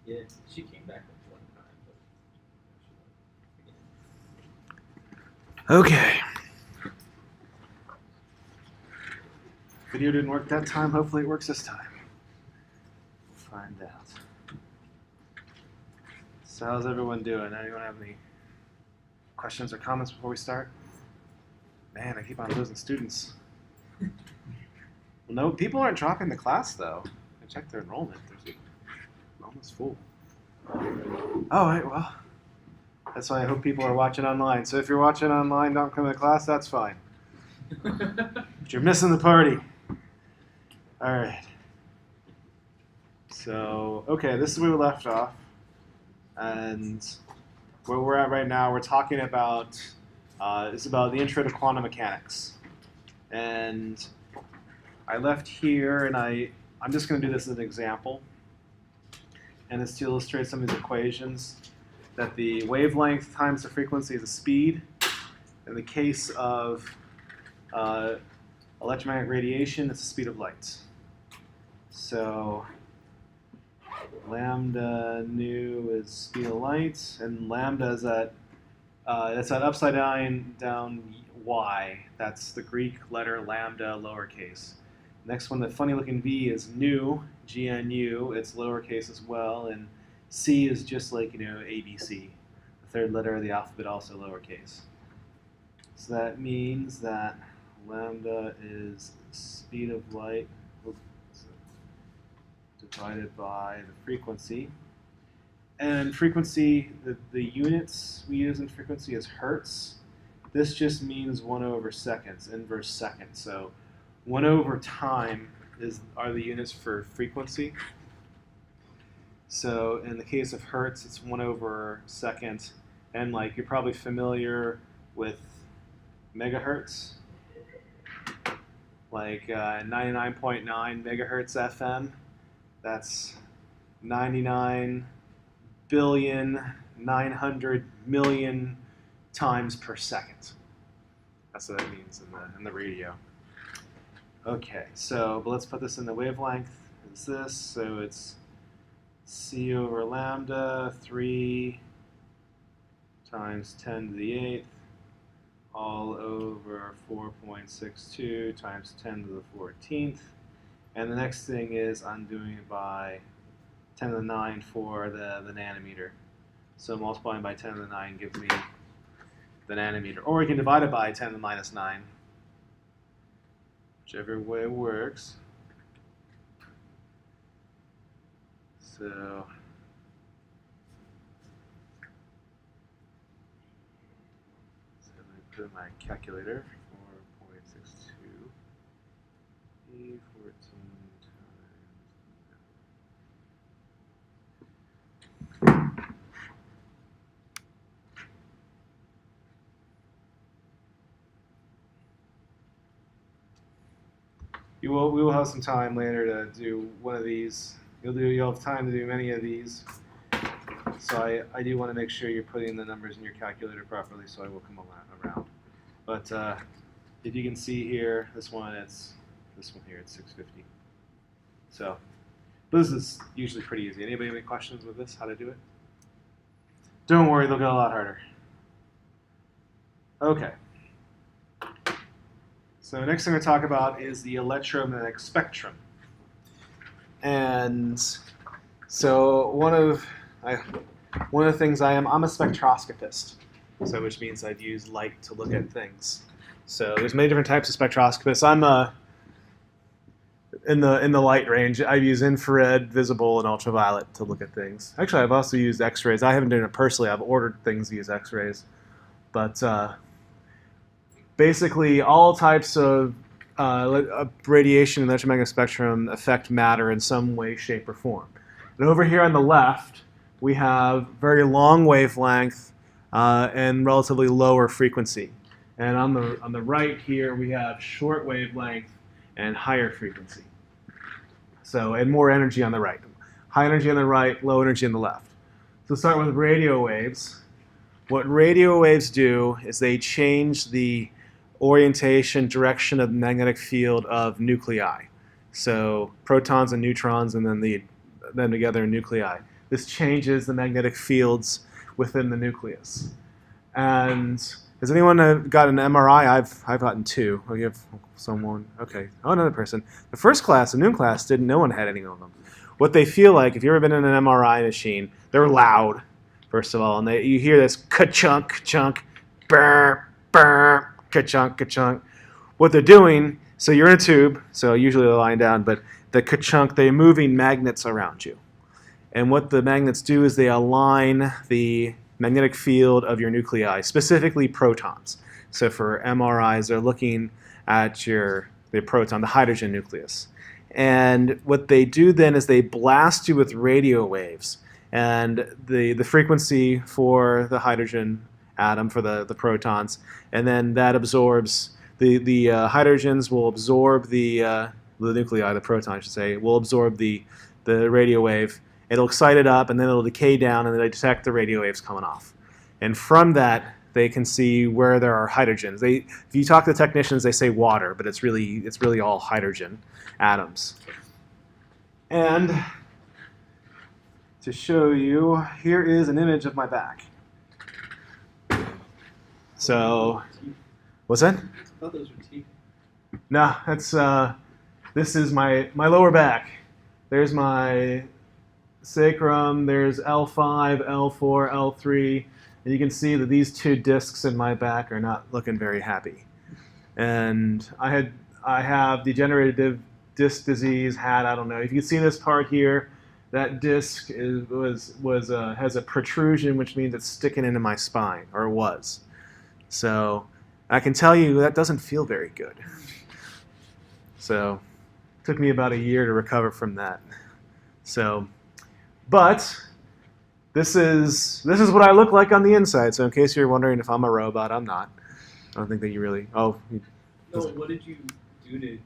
Yeah, she came back one time, but Okay. Video didn't work that time. Hopefully it works this time. We'll find out. So how's everyone doing? Anyone have any questions or comments before we start? Man, I keep on losing students. Well, no, people aren't dropping the class though. I checked their enrollment. There's almost full. All right, well, that's why I hope people are watching online. So if you're watching online, don't come to class, that's fine. But you're missing the party. All right. So, okay, this is where we left off. And where we're at right now, we're talking about, it's about the intro to quantum mechanics. And I left here, and I'm just going to do this as an example. And it's to illustrate some of these equations, that the wavelength times the frequency is the speed. In the case of electromagnetic radiation, it's the speed of light. So lambda nu is speed of light, and lambda is that's that upside down y. That's the Greek letter lambda lowercase. Next one, the funny looking v is nu, GNU. It's lowercase as well, and C is just like ABC. The third letter of the alphabet also lowercase. So that means that lambda is speed of light divided by the frequency. And frequency, the units we use in frequency is hertz. This just means 1 over seconds, inverse second. So 1 over time are the units for frequency. So in the case of hertz, it's 1 over second. And like you're probably familiar with megahertz, like 99.9 megahertz FM. That's 99,900,000,000 times per second. That's what that means in the radio. Okay, but let's put this in the wavelength. It's this, so it's C over lambda, 3 times 10 to the 8th, all over 4.62 times 10 to the 14th. And the next thing is I'm doing it by 10 to the 9 for the nanometer. So multiplying by 10 to the 9 gives me the nanometer. Or we can divide it by 10 to the minus 9. Whichever way works. So let me put in my calculator. 4.62 E 14 times. We will have some time later to do one of these. You'll have time to do many of these. So I do want to make sure you're putting the numbers in your calculator properly, so I will come around. But if you can see here, this one here, it's 650. So this is usually pretty easy. Anybody have any questions with this, how to do it? Don't worry, they'll get a lot harder. Okay. So next thing we're going to talk about is the electromagnetic spectrum. And so one of the things I'm a spectroscopist, so which means I've used light to look at things. So there's many different types of spectroscopists. I'm in the light range. I've used infrared, visible, and ultraviolet to look at things. Actually, I've also used X-rays. I haven't done it personally. I've ordered things to use X-rays, but basically all types of radiation and electromagnetic spectrum affect matter in some way, shape, or form. And over here on the left, we have very long wavelength and relatively lower frequency. And on the right here, we have short wavelength and higher frequency. So, and more energy on the right. High energy on the right, low energy on the left. So start with radio waves. What radio waves do is they change the orientation, direction of the magnetic field of nuclei. So protons and neutrons, and then together nuclei. this changes the magnetic fields within the nucleus. And has anyone got an MRI? I've gotten 2. Oh, you have someone? Okay. Oh, another person. The first class, the noon class, no one had any of them. What they feel like, if you've ever been in an MRI machine, they're loud, first of all, and you hear this ka-chunk, ka-chunk, burr, burr, ka-chunk, ka-chunk. What they're doing, so you're in a tube, so usually they're lying down, but the ka-chunk, they're moving magnets around you. And what the magnets do is they align the magnetic field of your nuclei, specifically protons. So for MRIs, they're looking at the proton, the hydrogen nucleus. And what they do then is they blast you with radio waves. And the frequency for the hydrogen atom, for the protons, and then that absorbs, the hydrogens will absorb the nuclei, the proton I should say, will absorb the radio wave. It'll excite it up, and then it'll decay down, and then they detect the radio waves coming off. And from that, they can see where there are hydrogens. If you talk to technicians, they say water, but it's really all hydrogen atoms. And to show you, here is an image of my back. So, what's that? I thought those were teeth. No, this is my lower back. There's my sacrum, there's L5, L4, L3, and you can see that these 2 discs in my back are not looking very happy. And I have degenerative disc disease, I don't know. If you can see this part here, that disc has a protrusion, which means it's sticking into my spine, or was. So I can tell you that doesn't feel very good. So it took me about a year to recover from that. So, but this is what I look like on the inside. So in case you're wondering if I'm a robot, I'm not. I don't think that you really. Oh. No. What did you do to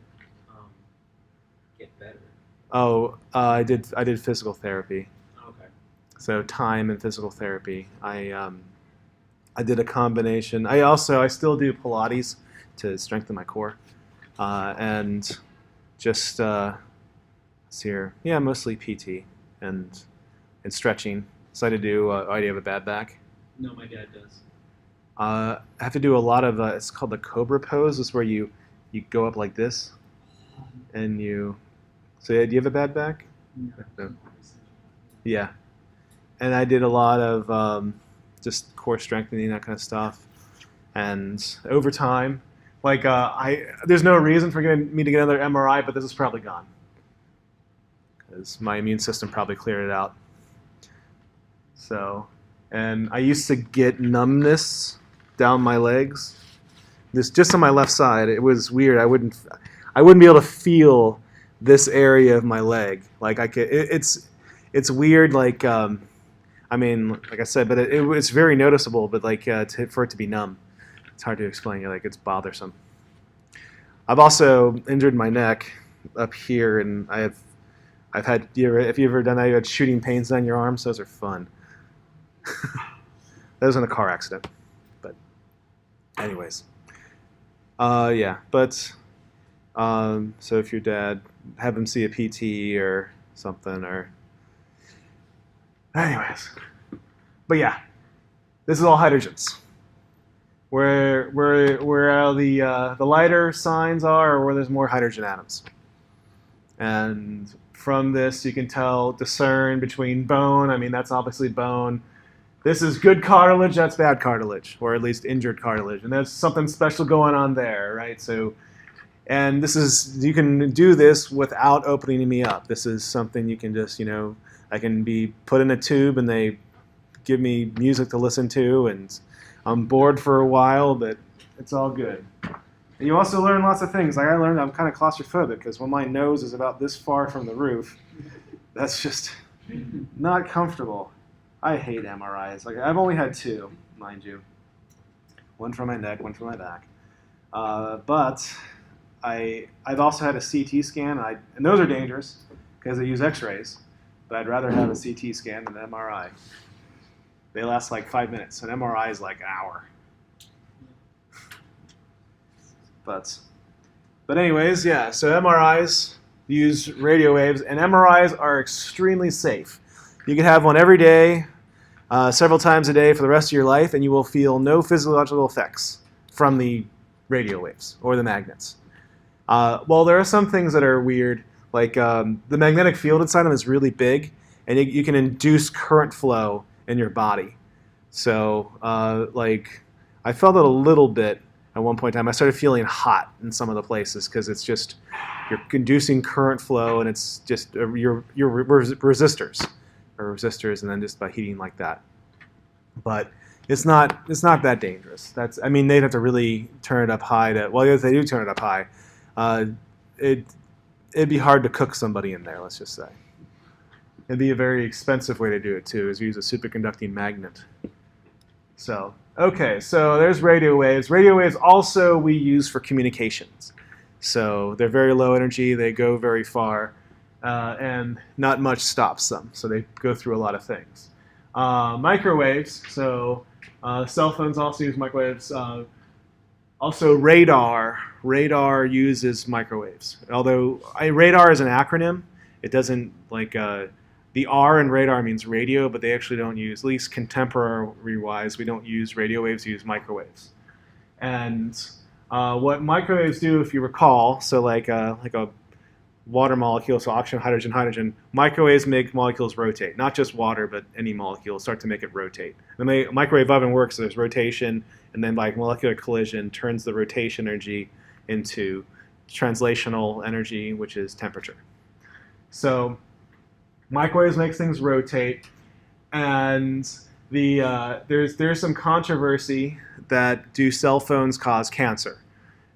get better? Oh, I did physical therapy. Okay. So time and physical therapy. I did a combination. I still do Pilates to strengthen my core, and just let's see here. Yeah, mostly PT and stretching. So I had to do. Do you have a bad back? No, my dad does. I have to do a lot of. It's called the Cobra pose. It's where you go up like this, and you. So yeah, do you have a bad back? No. Yeah, and I did a lot of just core strengthening, that kind of stuff, and over time, like there's no reason for me to get another MRI, but this is probably gone because my immune system probably cleared it out. So, and I used to get numbness down my legs. This just on my left side. It was weird. I wouldn't be able to feel this area of my leg. Like I could. It's weird. Like I mean, like I said, but it's very noticeable. But like for it to be numb, it's hard to explain. Like it's bothersome. I've also injured my neck up here, and I've had. If you ever done that, you had shooting pains on your arms. Those are fun. That was in a car accident. But anyways, yeah. But so if your dad, have him see a PT or something, or anyways. But yeah, this is all hydrogens. Where the lighter signs are, or where there's more hydrogen atoms. And from this, you can discern between bone. I mean, that's obviously bone. This is good cartilage, that's bad cartilage, or at least injured cartilage. And there's something special going on there, right? So, and you can do this without opening me up. This is something you can just, I can be put in a tube and they give me music to listen to, and I'm bored for a while, but it's all good. And you also learn lots of things. Like I learned I'm kind of claustrophobic because when my nose is about this far from the roof, that's just not comfortable. I hate MRIs. Like I've only had 2, mind you. One for my neck, one for my back. But I've also had a CT scan, and those are dangerous because they use X-rays. But I'd rather have a CT scan than an MRI. They last like 5 minutes. An MRI is like an hour. But anyways, yeah. So MRIs use radio waves, and MRIs are extremely safe. You can have one every day, several times a day for the rest of your life, and you will feel no physiological effects from the radio waves or the magnets. Well, there are some things that are weird, like the magnetic field inside them is really big, and you can induce current flow in your body. So, like, I felt it a little bit at one point in time. I started feeling hot in some of the places because it's just you're inducing current flow, and it's just your resistors, and then just by heating like that. But it's not that dangerous. I mean, they'd have to really turn it up high to. Well, if they do turn it up high, it'd be hard to cook somebody in there. Let's just say. It'd be a very expensive way to do it too, is use a superconducting magnet. So, okay, so there's radio waves. Radio waves also we use for communications. So they're very low energy, they go very far, and not much stops them. So they go through a lot of things. Microwaves, so cell phones also use microwaves. Also radar. Radar uses microwaves. Although radar is an acronym, it doesn't like the R in radar means radio, but they actually don't use, at least contemporary-wise, we don't use radio waves, we use microwaves. And what microwaves do, if you recall, so like a water molecule, so oxygen, hydrogen, microwaves make molecules rotate. Not just water, but any molecule, start to make it rotate. The microwave oven works, so there's rotation, and then by molecular collision, turns the rotation energy into translational energy, which is temperature. So microwaves makes things rotate, and there's some controversy that do cell phones cause cancer,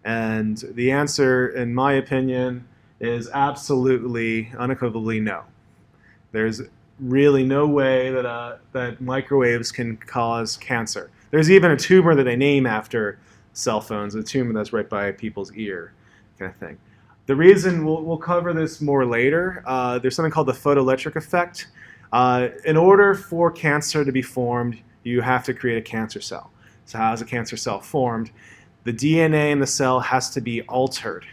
and the answer, in my opinion, is absolutely, unequivocally no. There's really no way that microwaves can cause cancer. There's even a tumor that they name after cell phones, a tumor that's right by people's ear, kind of thing. The reason, we'll cover this more later, there's something called the photoelectric effect. In order for cancer to be formed, you have to create a cancer cell. So how is a cancer cell formed? The DNA in the cell has to be altered,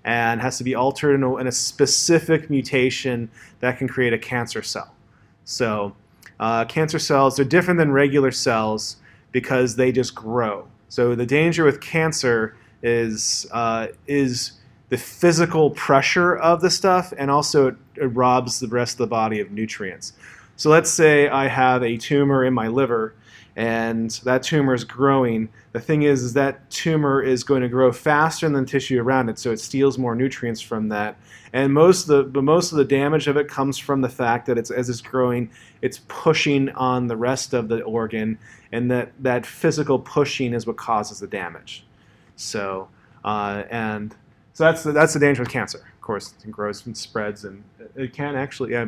and has to be altered in a specific mutation that can create a cancer cell. So cancer cells are different than regular cells because they just grow. So the danger with cancer is the physical pressure of the stuff, and also it robs the rest of the body of nutrients. So let's say I have a tumor in my liver, and that tumor is growing. The thing is that tumor is going to grow faster than the tissue around it, so it steals more nutrients from that. And most of the damage of it comes from the fact that as it's growing, it's pushing on the rest of the organ, and that physical pushing is what causes the damage. So So that's the danger with cancer. Of course, it grows and spreads, and it can actually. Yeah, a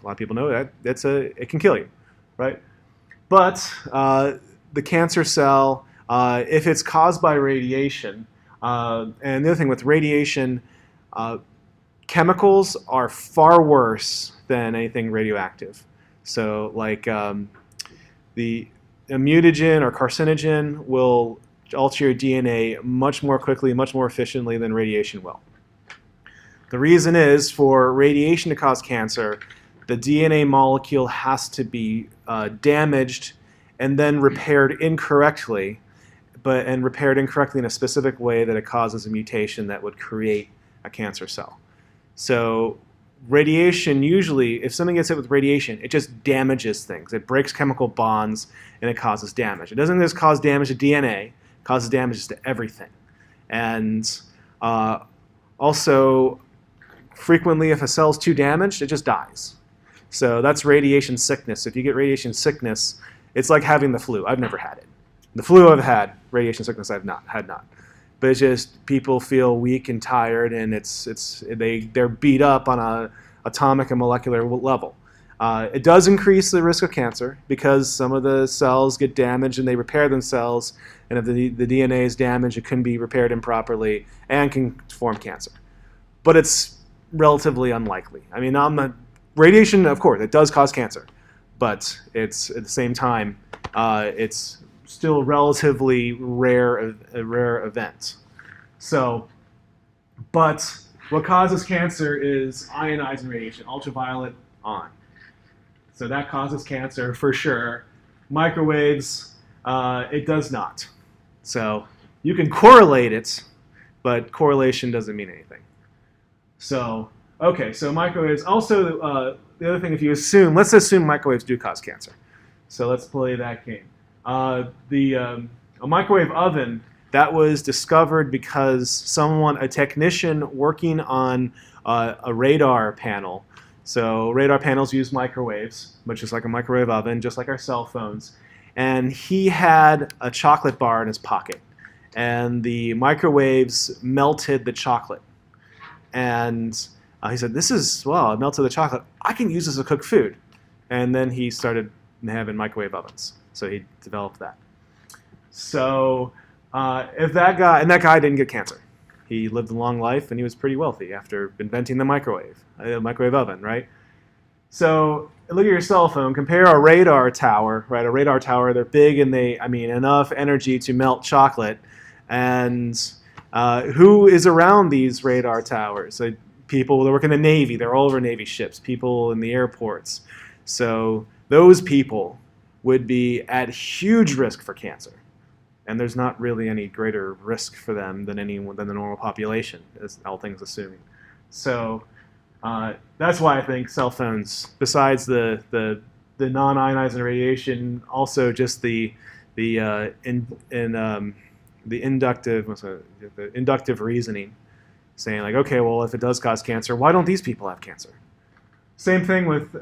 lot of people know that it can kill you, right? But the cancer cell, if it's caused by radiation, and the other thing with radiation, chemicals are far worse than anything radioactive. So like the mutagen or carcinogen will alter your DNA much more quickly, much more efficiently than radiation will. The reason is, for radiation to cause cancer, the DNA molecule has to be damaged and then repaired incorrectly, and repaired incorrectly in a specific way that it causes a mutation that would create a cancer cell. So radiation, usually, if something gets hit with radiation, it just damages things. It breaks chemical bonds and it causes damage. It doesn't just cause damage to DNA, it causes damages to everything. And also, frequently, if a cell's too damaged, it just dies. So that's radiation sickness. If you get radiation sickness, it's like having the flu. I've never had it. The flu I've had, radiation sickness I've not. But it's just people feel weak and tired, and they're beat up on a atomic and molecular level. It does increase the risk of cancer because some of the cells get damaged and they repair themselves, and if the DNA is damaged, it can be repaired improperly and can form cancer. But it's relatively unlikely. I mean, radiation, of course, it does cause cancer, but it's at the same time, it's still relatively a rare event. So, but what causes cancer is ionizing radiation, ultraviolet on. So that causes cancer for sure. Microwaves, it does not. So you can correlate it, but correlation doesn't mean anything. So, okay, so microwaves. Also, the other thing, if you assume, let's assume microwaves do cause cancer. So let's play that game. A microwave oven, that was discovered because a technician working on a radar panel. So radar panels use microwaves, which is like a microwave oven, just like our cell phones. And he had a chocolate bar in his pocket. And the microwaves melted the chocolate. And he said, it melted the chocolate. I can use this to cook food. And then he started having microwave ovens. So he developed that. So that guy didn't get cancer. He lived a long life and he was pretty wealthy after inventing the microwave oven, right? So look at your cell phone. Compare a radar tower, right? A radar tower, they're big and enough energy to melt chocolate. And who is around these radar towers? People that work in the Navy, they're all over Navy ships, people in the airports. So those people would be at huge risk for cancer. And there's not really any greater risk for them than the normal population, as all things assuming. So that's why I think cell phones, besides the non-ionizing radiation, also just the inductive reasoning, saying like, okay, well, if it does cause cancer, why don't these people have cancer? Same thing with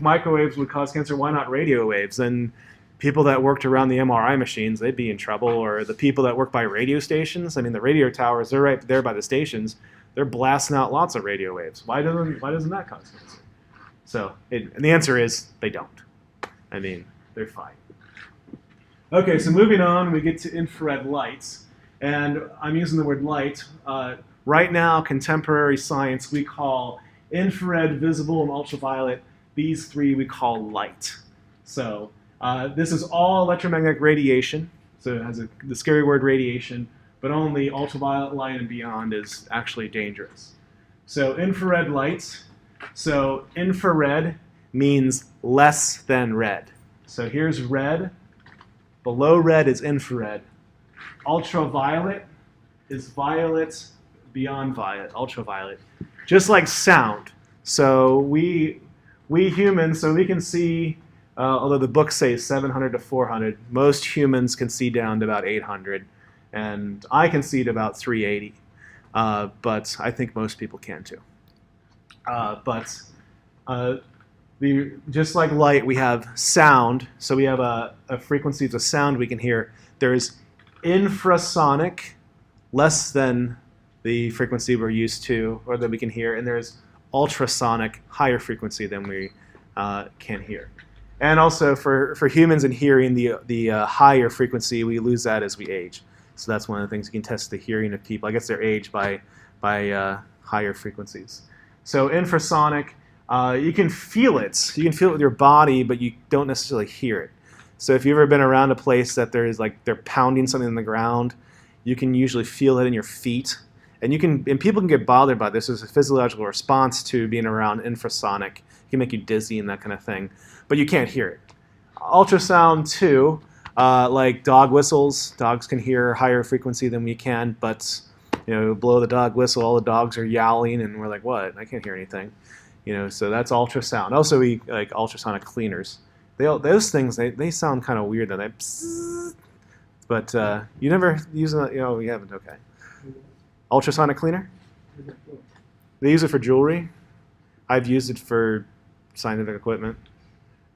microwaves would cause cancer, why not radio waves? And people that worked around the MRI machines, they'd be in trouble. Or the people that work by radio stations, the radio towers, they're right there by the stations. They're blasting out lots of radio waves. Why doesn't that cause cancer? So and the answer is they don't. They're fine. Okay, so moving on, we get to infrared lights. And I'm using the word light. Right now, contemporary science, we call infrared, visible, and ultraviolet. These three we call light. So this is all electromagnetic radiation. So it has the scary word radiation, but only ultraviolet light and beyond is actually dangerous. So infrared lights. So infrared means less than red. So here's red. Below red is infrared. Ultraviolet is violet, beyond violet, ultraviolet. Just like sound. So we humans, so we can see, although the books say 700 to 400, most humans can see down to about 800. And I can see to about 380. But I think most people can too. Just like light, we have sound. So we have a frequency of sound we can hear. There's infrasonic, less than the frequency we're used to or that we can hear. And there's ultrasonic, higher frequency than we can hear. And also for humans in hearing, the higher frequency, we lose that as we age. So that's one of the things you can test the hearing of people. I guess their age by higher frequencies. So infrasonic, you can feel it. You can feel it with your body, but you don't necessarily hear it. So if you've ever been around a place that they're pounding something in the ground, you can usually feel it in your feet. And people can get bothered by this. There's a physiological response to being around infrasonic. It can make you dizzy and that kind of thing, but you can't hear it. Ultrasound too, like dog whistles. Dogs can hear higher frequency than we can, but blow the dog whistle, all the dogs are yowling, and we're like, what? I can't hear anything. So that's ultrasound. Also, we like ultrasonic cleaners. Those things they sound kind of weird. They psst, but you never use it. You haven't. Okay. Ultrasonic cleaner. They use it for jewelry. I've used it for scientific equipment.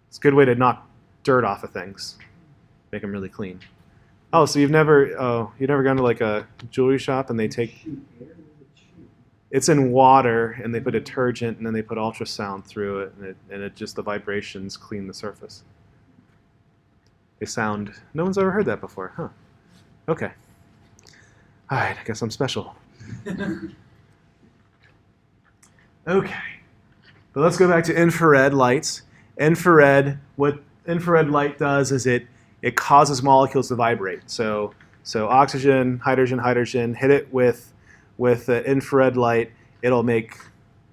It's a good way to knock dirt off of things, make them really clean. Oh, so you've never gone to like a jewelry shop and they take. It's in water, and they put detergent, and then they put ultrasound through it, and it just the vibrations clean the surface. They sound. No one's ever heard that before, huh? Okay. All right, I guess I'm special. Okay, but let's go back to infrared lights. What infrared light does is it causes molecules to vibrate. So oxygen, hydrogen, hit it with infrared light, it'll make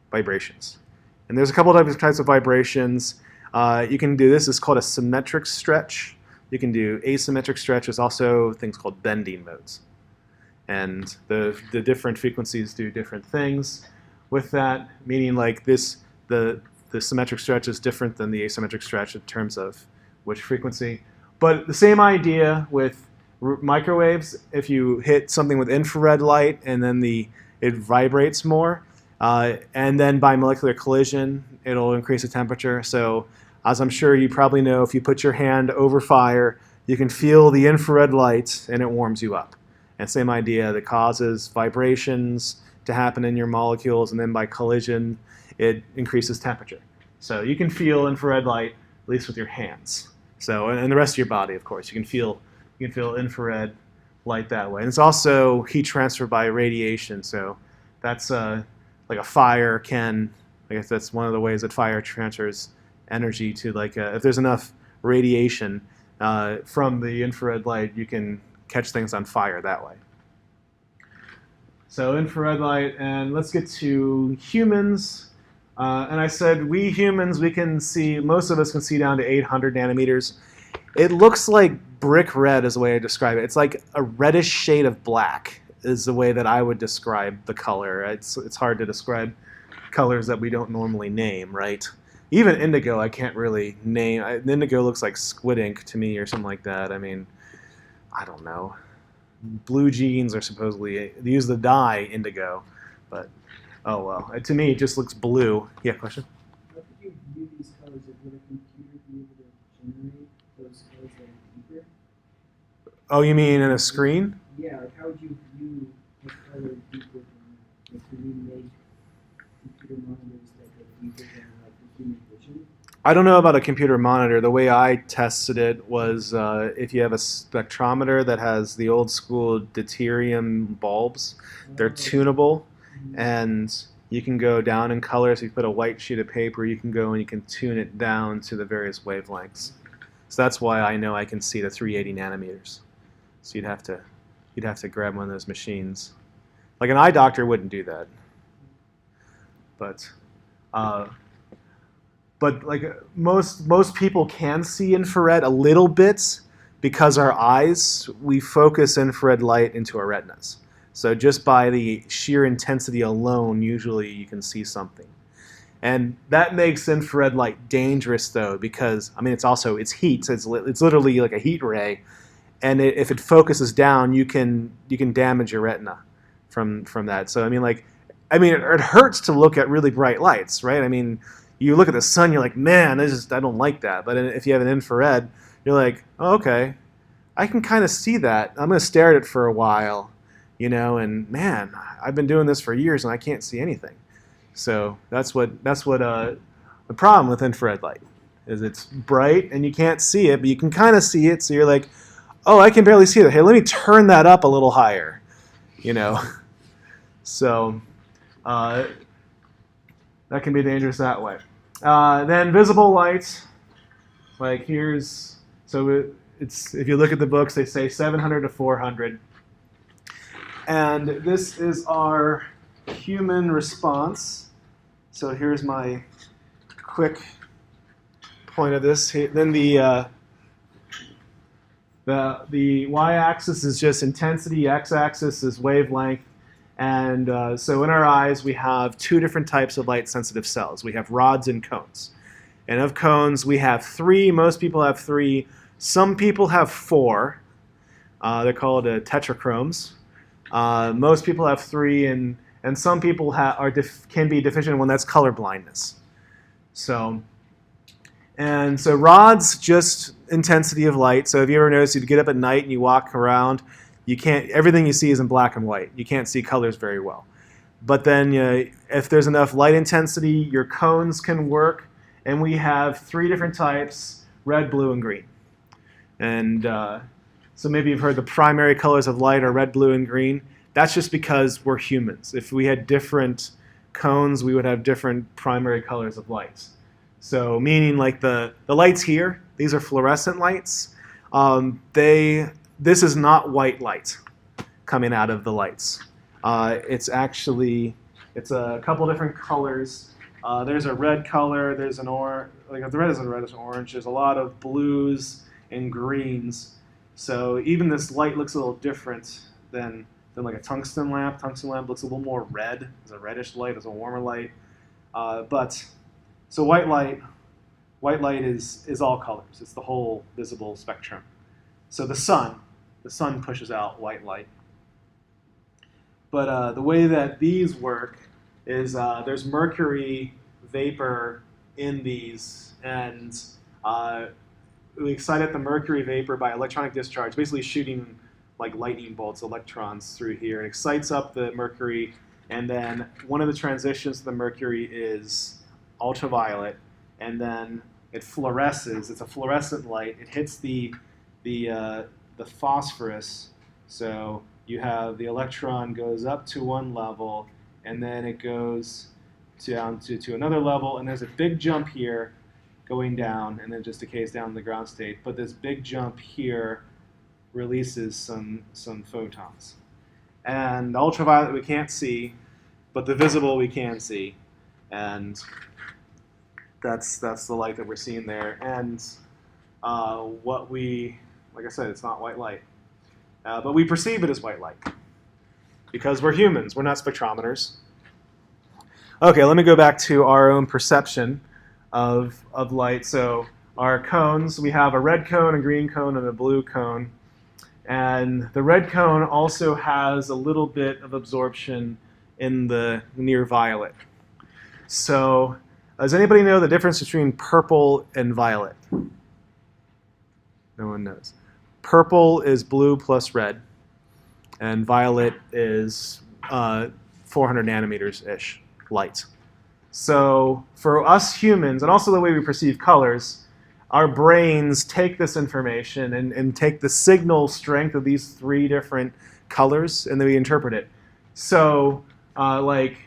vibrations. And there's a couple of different types of vibrations. You can do this. It's called a symmetric stretch. You can do asymmetric stretch. There's also things called bending modes. And the different frequencies do different things with that, meaning like this, the symmetric stretch is different than the asymmetric stretch in terms of which frequency. But the same idea with microwaves. If you hit something with infrared light and then it vibrates more, and then by molecular collision, it'll increase the temperature. So as I'm sure you probably know, if you put your hand over fire, you can feel the infrared light and it warms you up. And same idea, that causes vibrations to happen in your molecules, and then by collision, it increases temperature. So you can feel infrared light, at least with your hands. So, and the rest of your body, of course, you can feel infrared light that way. And it's also heat transfer by radiation. So that's like a fire can, I guess that's one of the ways that fire transfers energy to, like, if there's enough radiation from the infrared light, you can catch things on fire that way. So infrared light, and let's get to humans. And I said we humans, we can see, most of us can see down to 800 nanometers. It looks like brick red is the way I describe it. It's like a reddish shade of black is the way that I would describe the color. It's hard to describe colors that we don't normally name, right? Even indigo I can't really name. Indigo looks like squid ink to me or something like that. I mean, I don't know. Blue jeans are supposedly, they use the dye indigo, but oh well. To me, it just looks blue. Yeah, question? How could you view these colors? Like, would a computer be able to generate those colors that are deeper? Oh, you mean in a screen? Yeah, like how would you view a color deeper than that? Like, can you make computer monitors that go deeper than like the human vision? I don't know about a computer monitor. The way I tested it was if you have a spectrometer that has the old school deuterium bulbs, they're tunable, and you can go down in color. So you put a white sheet of paper, you can go and you can tune it down to the various wavelengths. So that's why I know I can see the 380 nanometers. So you'd have to grab one of those machines. Like an eye doctor wouldn't do that. But like most people can see infrared a little bit because our eyes, we focus infrared light into our retinas. So just by the sheer intensity alone, usually you can see something. And that makes infrared light dangerous though, because I mean it's heat. It's literally like a heat ray, and if it focuses down, you can damage your retina from that. So it hurts to look at really bright lights, right? I mean, you look at the sun, you're like, man, I don't like that. But if you have an infrared, you're like, oh, okay, I can kind of see that. I'm going to stare at it for a while, and man, I've been doing this for years and I can't see anything. So that's what the problem with infrared light is. It's bright and you can't see it, but you can kind of see it. So you're like, oh, I can barely see it. Hey, let me turn that up a little higher, So that can be dangerous that way. Then visible light, like if you look at the books, they say 700 to 400. And this is our human response. So here's my quick point of this. Then the y-axis is just intensity, x-axis is wavelength. And so in our eyes, we have two different types of light-sensitive cells. We have rods and cones. And of cones, we have 3. Most people have 3. Some people have 4. They're called tetrachromes. Most people have 3, and some people can be deficient in one. That's color blindness. So rods, just intensity of light. So if you ever notice, you get up at night and you walk around, everything you see is in black and white. You can't see colors very well. But then if there's enough light intensity, your cones can work. And we have 3 different types, red, blue, and green. And so maybe you've heard the primary colors of light are red, blue, and green. That's just because we're humans. If we had different cones, we would have different primary colors of lights. So meaning like the lights here, these are fluorescent lights. This is not white light coming out of the lights. It's a couple different colors. There's a red color. There's an orange. Like the red is a reddish orange. There's a lot of blues and greens. So even this light looks a little different than like a tungsten lamp. Tungsten lamp looks a little more red. It's a reddish light. It's a warmer light. So white light is all colors. It's the whole visible spectrum. So the sun pushes out white light. But the way that these work is there's mercury vapor in these, and we excite at the mercury vapor by electronic discharge, basically shooting like lightning bolts, electrons through here. It excites up the mercury, and then one of the transitions to the mercury is ultraviolet, and then it fluoresces. It's a fluorescent light. It hits the phosphorus, so you have the electron goes up to one level, and then it goes down to another level, and there's a big jump here going down, and then just decays down to the ground state. But this big jump here releases some photons. And the ultraviolet we can't see, but the visible we can see. And that's the light that we're seeing there. And like I said, it's not white light. But we perceive it as white light because we're humans. We're not spectrometers. Okay, let me go back to our own perception of light. So our cones, we have a red cone, a green cone, and a blue cone. And the red cone also has a little bit of absorption in the near violet. So does anybody know the difference between purple and violet? No one knows. Purple is blue plus red, and violet is 400 nanometers-ish light. So for us humans, and also the way we perceive colors, our brains take this information and take the signal strength of these three different colors, and then we interpret it. So like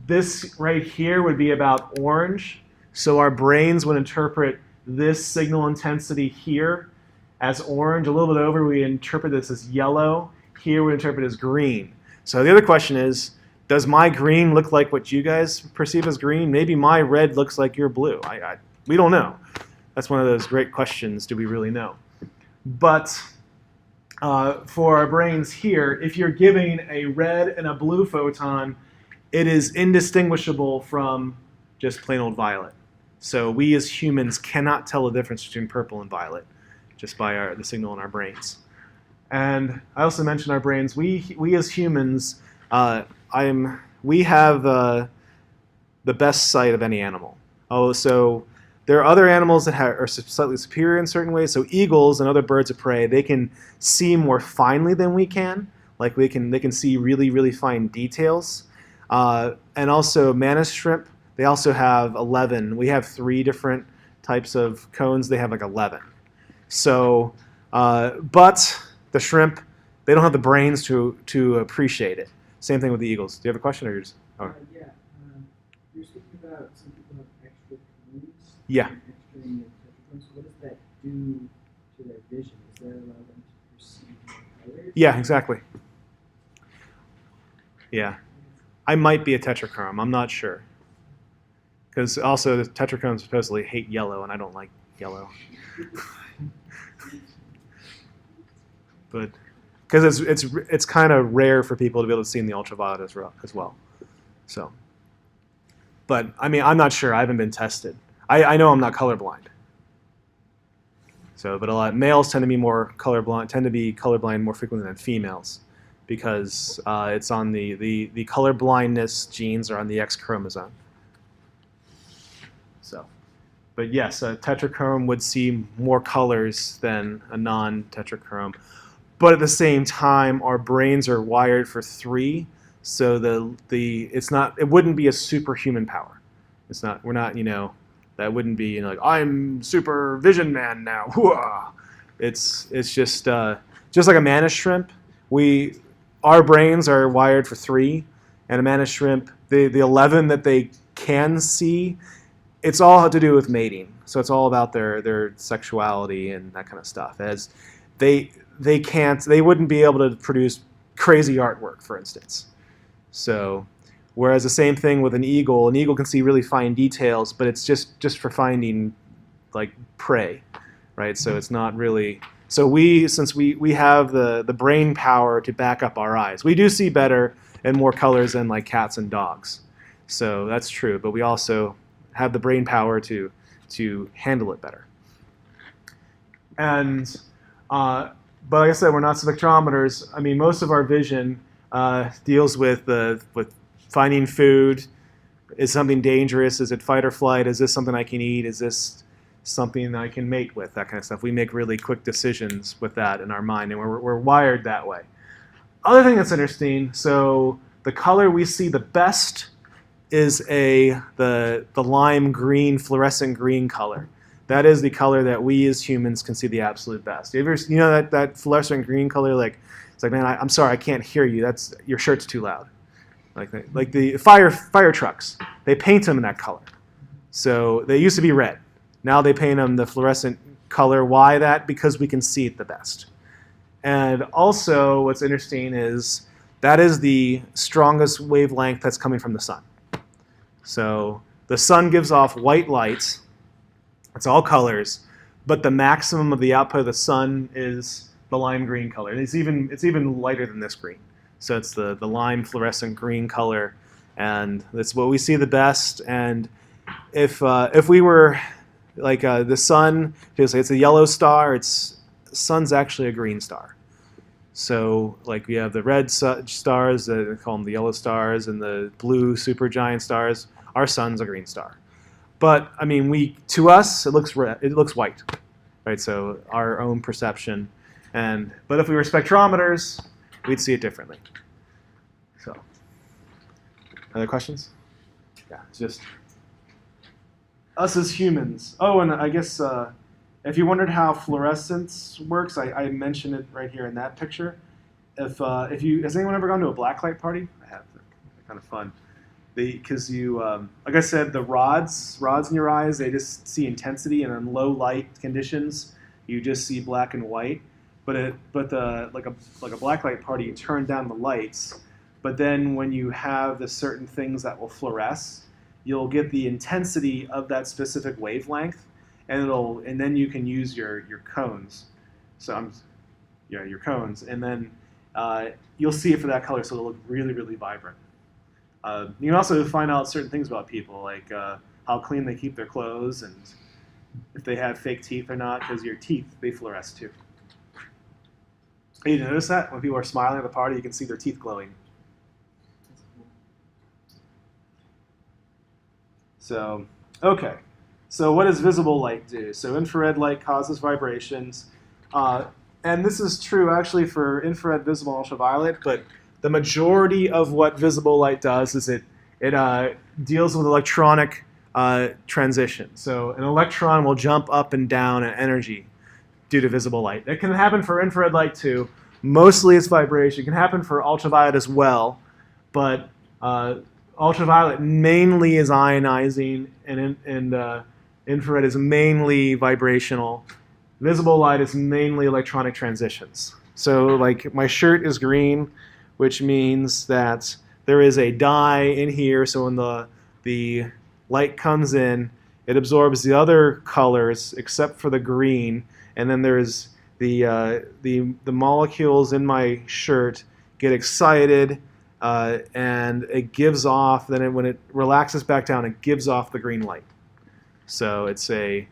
this right here would be about orange. So our brains would interpret this signal intensity here as orange. A little bit over, we interpret this as yellow. Here we interpret as green. So the other question is, does my green look like what you guys perceive as green? Maybe my red looks like your blue. We don't know. That's one of those great questions, do we really know? But for our brains here, if you're giving a red and a blue photon, it is indistinguishable from just plain old violet. So we as humans cannot tell the difference between purple and violet just by the signal in our brains. And I also mentioned our brains. We as humans, we have the best sight of any animal. Oh, so there are other animals that are slightly superior in certain ways. So eagles and other birds of prey, they can see more finely than we can. Like they can see really, really fine details. And also mantis shrimp, they also have 11. We have 3 different types of cones. They have like 11. So, but the shrimp, they don't have the brains to appreciate it. Same thing with the eagles. Do you have a question, or you're just? Oh. Yeah. You're speaking about some people have extra cones. Yeah. Extra in their cones. So what does that do to their vision? Does that allow them to perceive more colors? Yeah, exactly. Yeah. I might be a tetrachrome. I'm not sure. Because also the tetrachromes supposedly hate yellow, and I don't like yellow. But because it's kind of rare for people to be able to see in the ultraviolet as well. So, but I mean, I'm not sure. I haven't been tested. I know I'm not colorblind. So, but males tend to be more colorblind more frequently than females, because it's on the colorblindness genes are on the X chromosome. So, but yes, a tetrachrome would see more colors than a non-tetrachrome. But at the same time, our brains are wired for 3, so it wouldn't be a superhuman power. It's not. We're not. That wouldn't be like I'm super vision man now. Hooah! It's just like a mantis shrimp. Our brains are wired for 3, and a mantis shrimp, the 11 that they can see, it's all to do with mating. So it's all about their sexuality and that kind of stuff. As they wouldn't be able to produce crazy artwork, for instance. So Whereas the same thing with an eagle can see really fine details, but it's just for finding like prey, right? So it's not really. So since we have the brain power to back up our eyes, we do see better and more colors than like cats and dogs. So that's true, but we also have the brain power to handle it better. And but like I said, we're not spectrometers. I mean, most of our vision deals with finding food. Is something dangerous? Is it fight or flight? Is this something I can eat? Is this something I can mate with? That kind of stuff. We make really quick decisions with that in our mind, and we're wired that way. Other thing that's interesting, so the color we see the best is the lime green, fluorescent green color. That is the color that we as humans can see the absolute best. You know that fluorescent green color? Like, it's like, man, I'm sorry, I can't hear you. Your shirt's too loud. Like the fire trucks, they paint them in that color. So they used to be red. Now they paint them the fluorescent color. Why that? Because we can see it the best. And also, what's interesting is that is the strongest wavelength that's coming from the sun. So the sun gives off white light. It's all colors, but the maximum of the output of the sun is the lime green color. And it's even lighter than this green. So it's the lime fluorescent green color, and that's what we see the best. And if we were like the sun, it's a yellow star. The sun's actually a green star. So like we have the red stars, they call them the yellow stars, and the blue supergiant stars. Our sun's a green star. But I mean, to us it looks red. It looks white, right? So our own perception. But if we were spectrometers, we'd see it differently. So, other questions? Yeah, it's just us as humans. Oh, and I guess if you wondered how fluorescence works, I mentioned it right here in that picture. Has anyone ever gone to a blacklight party? I have. They're kind of fun. Because like I said, the rods in your eyes, they just see intensity, and in low light conditions, you just see black and white. Like a blacklight party, you turn down the lights, but then when you have the certain things that will fluoresce, you'll get the intensity of that specific wavelength, and then you can use your cones. So your cones, and then you'll see it for that color, so it'll look really, really vibrant. You can also find out certain things about people, like how clean they keep their clothes, and if they have fake teeth or not, because your teeth, they fluoresce too. You notice that? When people are smiling at the party, you can see their teeth glowing. So, okay. So what does visible light do? So infrared light causes vibrations. And this is true actually for infrared, visible, and ultraviolet, but the majority of what visible light does is it deals with electronic transition. So an electron will jump up and down in energy due to visible light. It can happen for infrared light too. Mostly it's vibration. It can happen for ultraviolet as well, but ultraviolet mainly is ionizing, and infrared is mainly vibrational. Visible light is mainly electronic transitions. So like my shirt is green, which means that there is a dye in here, so when the light comes in, it absorbs the other colors except for the green, and then there's the molecules in my shirt get excited, and it gives off, when it relaxes back down, it gives off the green light. So the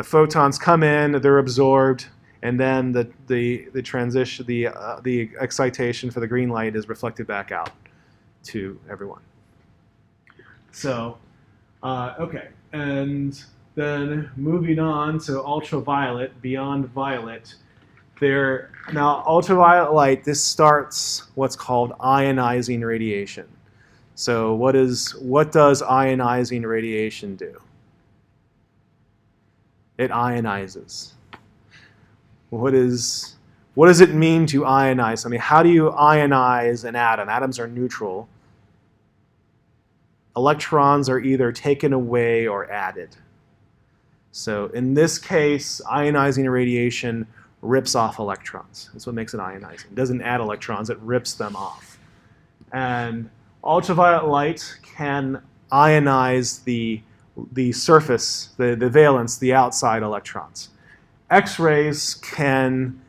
photons come in, they're absorbed, and then the transition, the excitation for the green light is reflected back out to everyone. So, okay, and then moving on to ultraviolet, beyond violet, now ultraviolet light, this starts what's called ionizing radiation. So what does ionizing radiation do? It ionizes. What does it mean to ionize? I mean, how do you ionize an atom? Atoms are neutral. Electrons are either taken away or added. So in this case, ionizing radiation rips off electrons. That's what makes it ionizing. It doesn't add electrons, it rips them off. And ultraviolet light can ionize the surface, the valence, the outside electrons. X-rays can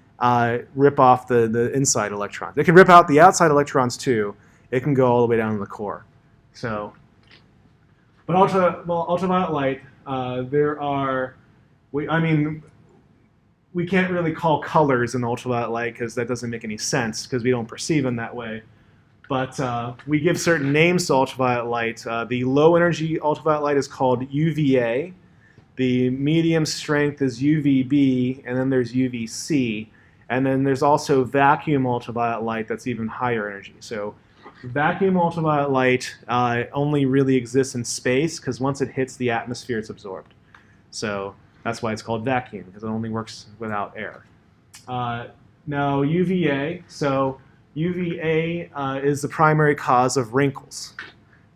rip off the inside electrons. It can rip out the outside electrons too. It can go all the way down to the core. So, but ultraviolet light, we can't really call colors in ultraviolet light because that doesn't make any sense because we don't perceive them that way. But we give certain names to ultraviolet light. The low energy ultraviolet light is called UVA. The medium strength is UVB, and then there's UVC. And then there's also vacuum ultraviolet light that's even higher energy. So vacuum ultraviolet light only really exists in space because once it hits the atmosphere, it's absorbed. So that's why it's called vacuum, because it only works without air. Now UVA, so UVA is the primary cause of wrinkles.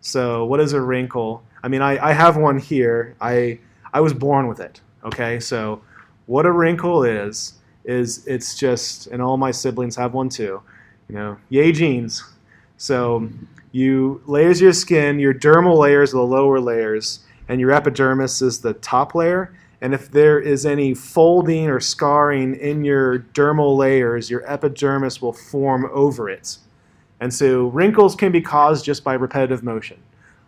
So what is a wrinkle? I mean, I have one here. I was born with it, okay? So what a wrinkle is it's just, and all my siblings have one too, you know, yay genes. So layers of your skin, your dermal layers are the lower layers, and your epidermis is the top layer. And if there is any folding or scarring in your dermal layers, your epidermis will form over it. And so wrinkles can be caused just by repetitive motion.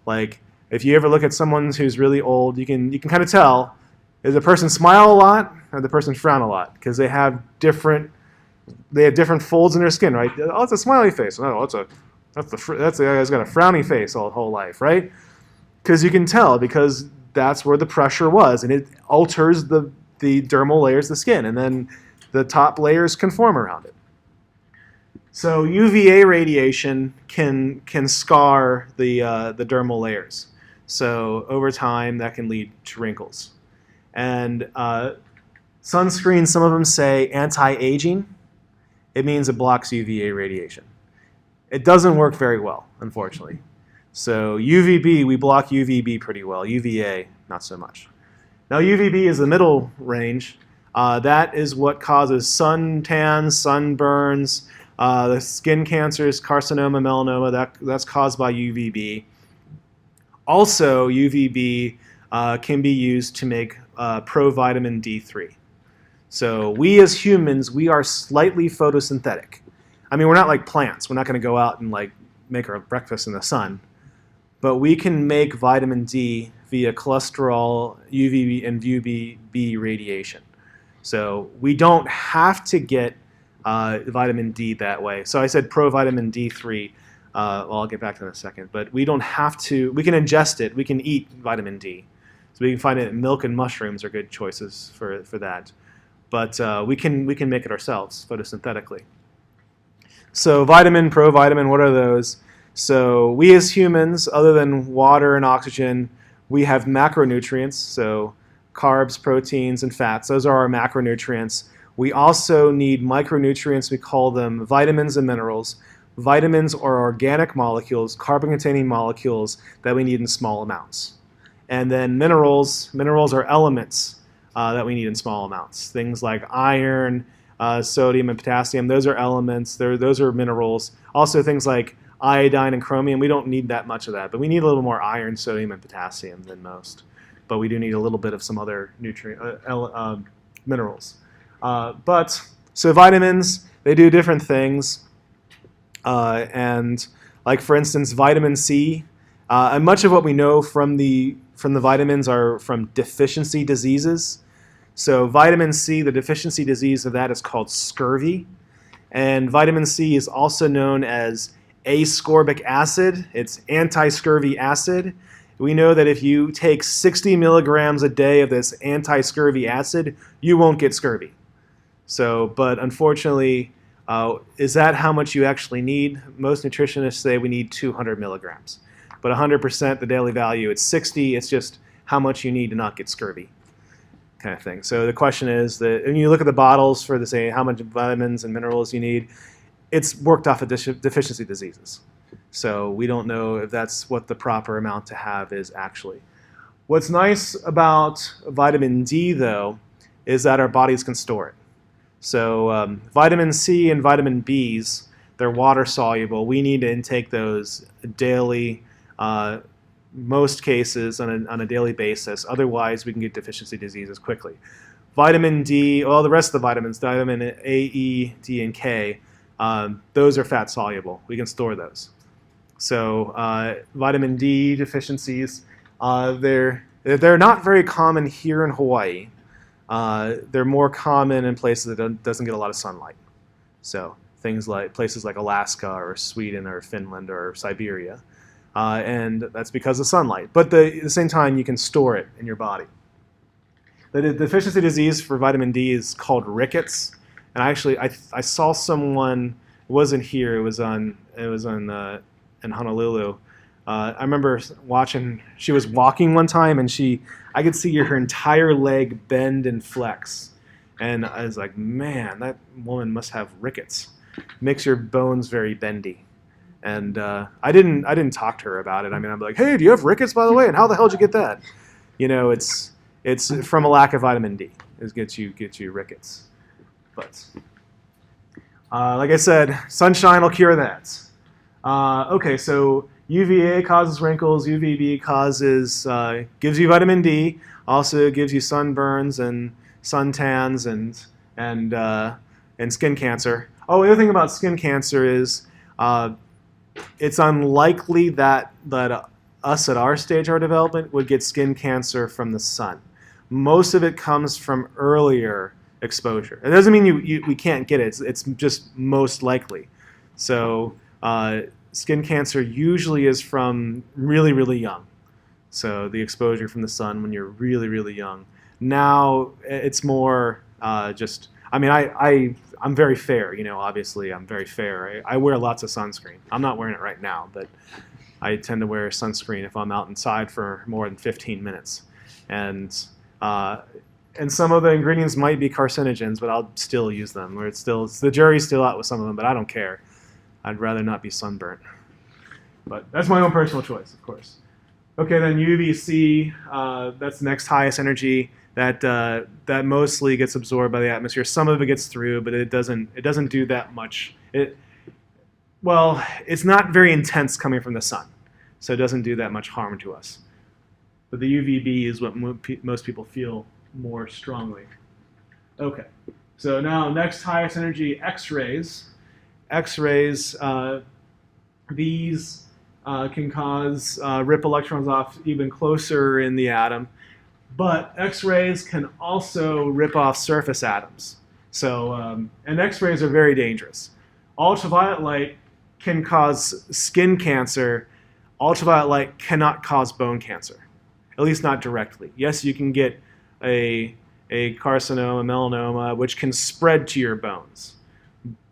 Like if you ever look at someone who's really old, you can kind of tell, does the person smile a lot or the person frown a lot? Because they have different folds in their skin, right? Oh, it's a smiley face. Oh, that's the guy who's got a frowny face all whole life, right? Because you can tell, because that's where the pressure was, and it alters the dermal layers of the skin, and then the top layers can form around it. So UVA radiation can scar the dermal layers. So over time, that can lead to wrinkles. And sunscreen, some of them say anti-aging. It means it blocks UVA radiation. It doesn't work very well, unfortunately. So UVB, we block UVB pretty well. UVA, not so much. Now UVB is the middle range. That is what causes suntans, sunburns, the skin cancers, carcinoma, melanoma. That's caused by UVB. Also, UVB can be used to make provitamin D3. So we as humans, we are slightly photosynthetic. I mean, we're not like plants. We're not going to go out and like make our breakfast in the sun. But we can make vitamin D via cholesterol, UVB, and UVB radiation. So we don't have to get vitamin D that way. So I said provitamin D3. Well, I'll get back to that in a second. But we don't have to. We can ingest it. We can eat vitamin D. So we can find it in milk and mushrooms are good choices for that. But we can make it ourselves photosynthetically. So vitamin, provitamin, what are those? So we as humans, other than water and oxygen, we have macronutrients, so carbs, proteins, and fats. Those are our macronutrients. We also need micronutrients. We call them vitamins and minerals. Vitamins are organic molecules, carbon-containing molecules that we need in small amounts. And then minerals are elements that we need in small amounts. Things like iron, sodium, and potassium, those are elements. Those are minerals. Also things like iodine and chromium, we don't need that much of that, but we need a little more iron, sodium, and potassium than most. But we do need a little bit of some other minerals. So vitamins, they do different things. And like for instance, vitamin C, and much of what we know from the vitamins are from deficiency diseases. So vitamin C, the deficiency disease of that is called scurvy. And vitamin C is also known as ascorbic acid. It's anti-scurvy acid. We know that if you take 60 milligrams a day of this anti-scurvy acid, you won't get scurvy. So, but unfortunately, is that how much you actually need? Most nutritionists say we need 200 milligrams. But 100%, the daily value, it's 60. It's just how much you need to not get scurvy, kind of thing. So the question is that when you look at the bottles for say how much vitamins and minerals you need, it's worked off of deficiency diseases. So we don't know if that's what the proper amount to have is actually. What's nice about vitamin D, though, is that our bodies can store it. So vitamin C and vitamin Bs, They're water soluble. We need to intake those daily, most cases on a daily basis. Otherwise, we can get deficiency diseases quickly. Vitamin D, well, the rest of the vitamins, vitamin A, E, D, and K, those are fat soluble. We can store those. So vitamin D deficiencies, they're not very common here in Hawaii. They're more common in places that doesn't get a lot of sunlight. So things like places like Alaska or Sweden or Finland or Siberia. And that's because of sunlight. But at the same time, you can store it in your body. The deficiency disease for vitamin D is called rickets. And I saw someone, it wasn't here, it was in Honolulu. I remember watching, she was walking one time and I could see her entire leg bend and flex. And I was like, man, that woman must have rickets. Makes your bones very bendy. And I didn't talk to her about it. I mean, I'm like, hey, do you have rickets, by the way? And how the hell did you get that? You know, it's from a lack of vitamin D. It gets you rickets. But like I said, sunshine will cure that. Okay, so UVA causes wrinkles. UVB gives you vitamin D. Also gives you sunburns and suntans and skin cancer. Oh, the other thing about skin cancer is it's unlikely that us at our stage of our development would get skin cancer from the sun. Most of it comes from earlier exposure. It doesn't mean we can't get it. It's just most likely. So skin cancer usually is from really, really young. So the exposure from the sun when you're really, really young. Now it's more just, I mean, I'm very fair, you know, obviously I'm very fair. I wear lots of sunscreen. I'm not wearing it right now, but I tend to wear sunscreen if I'm out inside for more than 15 minutes. And some of the ingredients might be carcinogens, but I'll still use them. Or the jury's still out with some of them, but I don't care. I'd rather not be sunburnt. But that's my own personal choice, of course. Okay, then UVC, that's the next highest energy. That mostly gets absorbed by the atmosphere. Some of it gets through, but it doesn't do that much. Well, it's not very intense coming from the sun, so it doesn't do that much harm to us. But the UVB is what most people feel more strongly. Okay, so now next highest energy, X-rays. X-rays, these can cause rip electrons off even closer in the atom. But X-rays can also rip off surface atoms. So, and X-rays are very dangerous. Ultraviolet light can cause skin cancer. Ultraviolet light cannot cause bone cancer, at least not directly. Yes, you can get a carcinoma, melanoma, which can spread to your bones,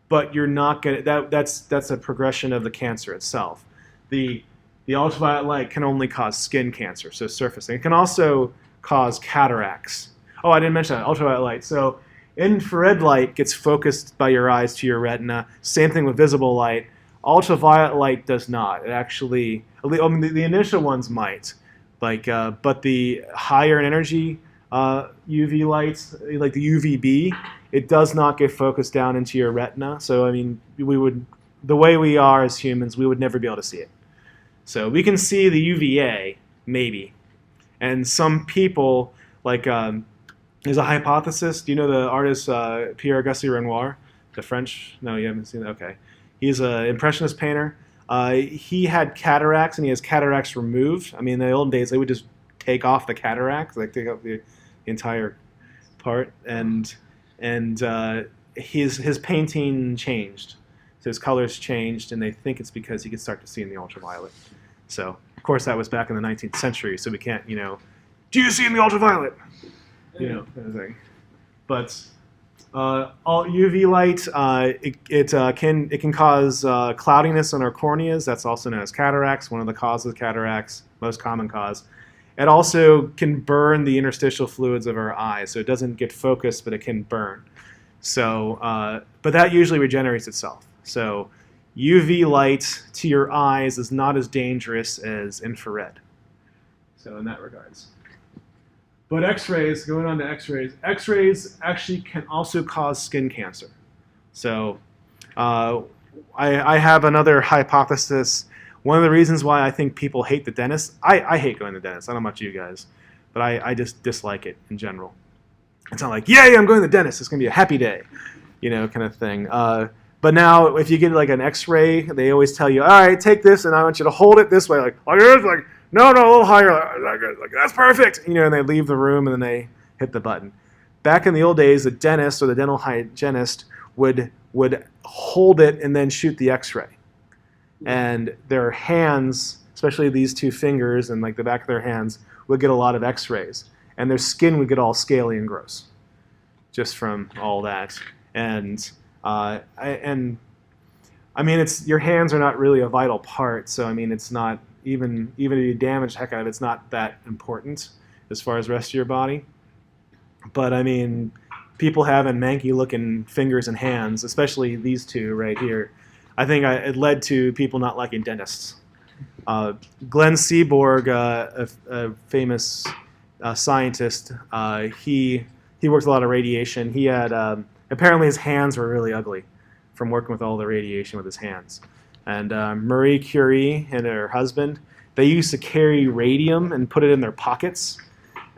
but you're not gonna. That's a progression of the cancer itself. The ultraviolet light can only cause skin cancer, so surface. It can also cause cataracts. Oh, I didn't mention that, ultraviolet light. So infrared light gets focused by your eyes to your retina. Same thing with visible light. Ultraviolet light does not. It actually, I mean, the initial ones might, but the higher in energy UV lights, like the UVB, it does not get focused down into your retina. So I mean, the way we are as humans, we would never be able to see it. So we can see the UVA, maybe. And some people, there's a hypothesis. Do you know the artist Pierre Auguste Renoir, the French? No, you haven't seen it? Okay. He's an impressionist painter. He had cataracts, and he has cataracts removed. I mean, in the old days, they would just take off the cataracts, like take off the entire part, and his painting changed. So his colors changed, and they think it's because he could start to see in the ultraviolet. So, of course, that was back in the 19th century, so we can't, do you see in the ultraviolet? Kind of thing. But all UV light, it can cause cloudiness on our corneas. That's also known as cataracts, one of the causes of cataracts, most common cause. It also can burn the interstitial fluids of our eyes, so it doesn't get focused, but it can burn. So, but that usually regenerates itself. So UV light to your eyes is not as dangerous as infrared. So in that regards. But X-rays, going on to X-rays, X-rays actually can also cause skin cancer. So I have another hypothesis. One of the reasons why I think people hate the dentist, I hate going to the dentist. I don't know about you guys, but I just dislike it in general. It's not like, yay, I'm going to the dentist. It's going to be a happy day, kind of thing. But now, if you get like an X-ray, they always tell you, all right, take this, and I want you to hold it this way, like this, like no, a little higher, like that's perfect, and they leave the room and then they hit the button. Back in the old days, the dentist or the dental hygienist would hold it and then shoot the X-ray, and their hands, especially these two fingers and like the back of their hands, would get a lot of X-rays, and their skin would get all scaly and gross, just from all that. And I mean, your hands are not really a vital part, so I mean, it's not even if you damage the heck out of it, it's not that important as far as the rest of your body. But I mean, people having manky-looking fingers and hands, especially these two right here, I think it led to people not liking dentists. Glenn Seaborg, a famous scientist, he worked a lot of radiation. He had apparently his hands were really ugly from working with all the radiation with his hands. And Marie Curie and her husband, they used to carry radium and put it in their pockets.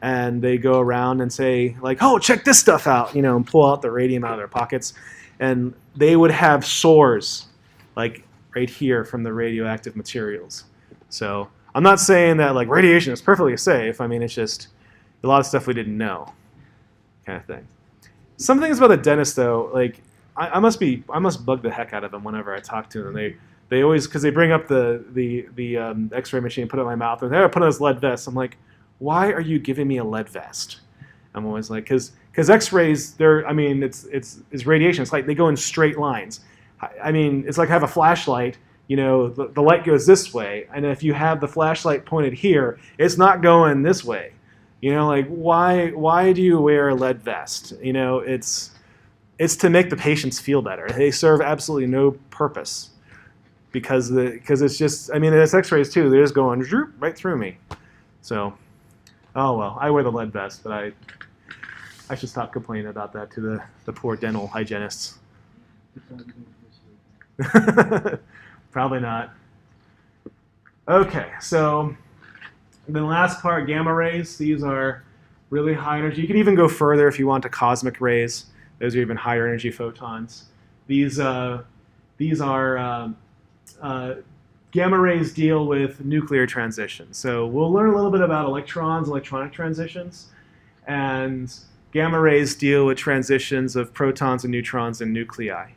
And they go around and say, like, oh, check this stuff out, and pull out the radium out of their pockets. And they would have sores, like right here from the radioactive materials. So I'm not saying that like radiation is perfectly safe. I mean, it's just a lot of stuff we didn't know, kind of thing. Some things about the dentist, though, like I must bug the heck out of them whenever I talk to them. They always, because they bring up the X-ray machine, put it in my mouth, and they put on this lead vest. I'm like, why are you giving me a lead vest? I'm always like, because X-rays, it's radiation. It's like they go in straight lines. I mean, it's like I have a flashlight. The light goes this way, and if you have the flashlight pointed here, it's not going this way. Like why do you wear a lead vest? It's to make the patients feel better. They serve absolutely no purpose because it's just, I mean, it's X-rays too. They're just going right through me. So, oh well, I wear the lead vest, but I should stop complaining about that to the poor dental hygienists. Probably not. Okay, so the last part, gamma rays. These are really high energy. You can even go further if you want to cosmic rays. Those are even higher energy photons. These are gamma rays deal with nuclear transitions. So we'll learn a little bit about electrons, electronic transitions, and gamma rays deal with transitions of protons and neutrons and nuclei.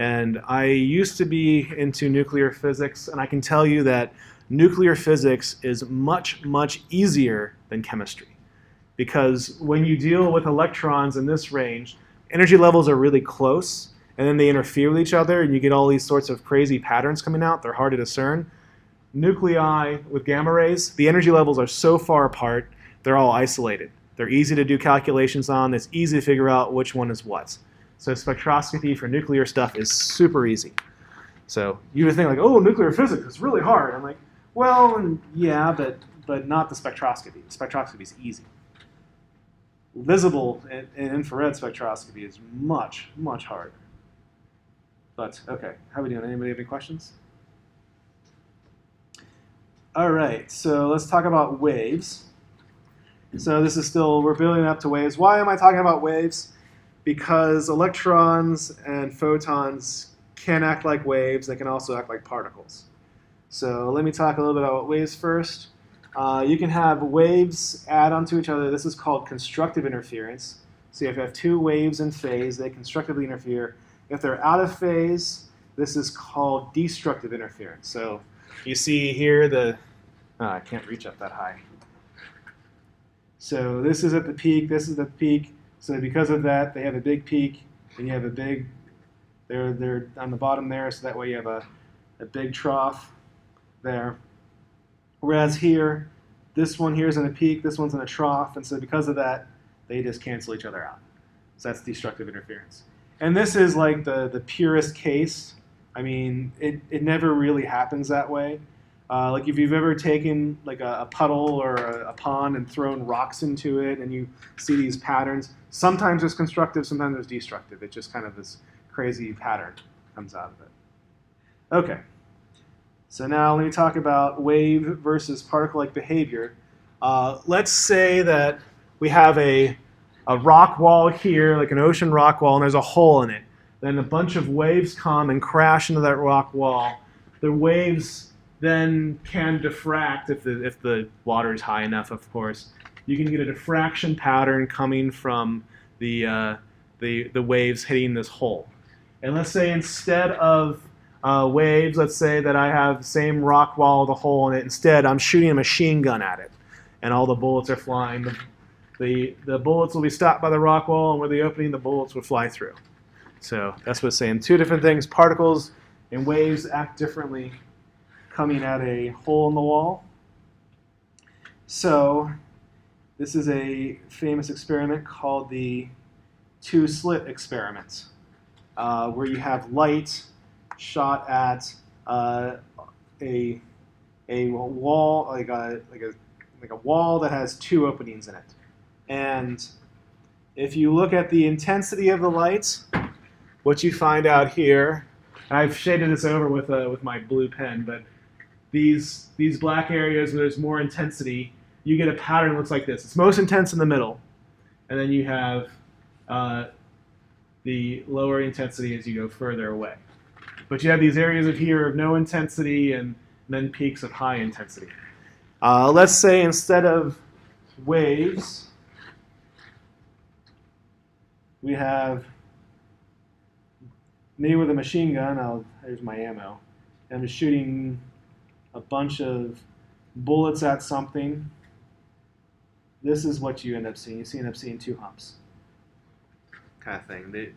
And I used to be into nuclear physics, and I can tell you that nuclear physics is much, much easier than chemistry. Because when you deal with electrons in this range, energy levels are really close, and then they interfere with each other, and you get all these sorts of crazy patterns coming out. They're hard to discern. Nuclei with gamma rays, the energy levels are so far apart, they're all isolated. They're easy to do calculations on. It's easy to figure out which one is what. So spectroscopy for nuclear stuff is super easy. So you would think like, oh, nuclear physics is really hard. I'm like, well, yeah, but not the spectroscopy. The spectroscopy is easy. Visible and infrared spectroscopy is much, much harder. But okay, how are we doing? Anybody have any questions? All right, so let's talk about waves. So this is still, we're building up to waves. Why am I talking about waves? Because electrons and photons can act like waves. They can also act like particles. So let me talk a little bit about waves first. You can have waves add onto each other. This is called constructive interference. So if you have two waves in phase, they constructively interfere. If they're out of phase, this is called destructive interference. So you see here I can't reach up that high. So this is at the peak, this is the peak. So because of that, they have a big peak, and you have a big, they're on the bottom there, so that way you have a big trough there. Whereas here, this one here is in a peak, this one's in a trough, and so because of that, they just cancel each other out. So that's destructive interference. And this is like the purest case. I mean, it never really happens that way. Like if you've ever taken like a puddle or a pond and thrown rocks into it and you see these patterns, sometimes it's constructive, sometimes it's destructive. It's just kind of this crazy pattern comes out of it. Okay. So now let me talk about wave versus particle-like behavior. Let's say that we have a rock wall here, like an ocean rock wall, and there's a hole in it. Then a bunch of waves come and crash into that rock wall. The waves then can diffract if the water is high enough, of course. You can get a diffraction pattern coming from the waves hitting this hole. And let's say instead of waves, let's say that I have the same rock wall with a hole in it. Instead, I'm shooting a machine gun at it, and all the bullets are flying. The bullets will be stopped by the rock wall, and where the opening, the bullets will fly through. So that's what it's saying. Two different things. Particles and waves act differently coming at a hole in the wall. So this is a famous experiment called the two-slit experiment, where you have light shot at a wall, like a wall that has two openings in it. And if you look at the intensity of the light, what you find out here, and I've shaded this over with my blue pen, but these black areas where there's more intensity, you get a pattern that looks like this. It's most intense in the middle, and then you have the lower intensity as you go further away. But you have these areas of here of no intensity and then peaks of high intensity. Let's say instead of waves, we have me with a machine gun. Here's my ammo. I'm just shooting a bunch of bullets at something. This is what you end up seeing. You end up seeing two humps, kind of thing.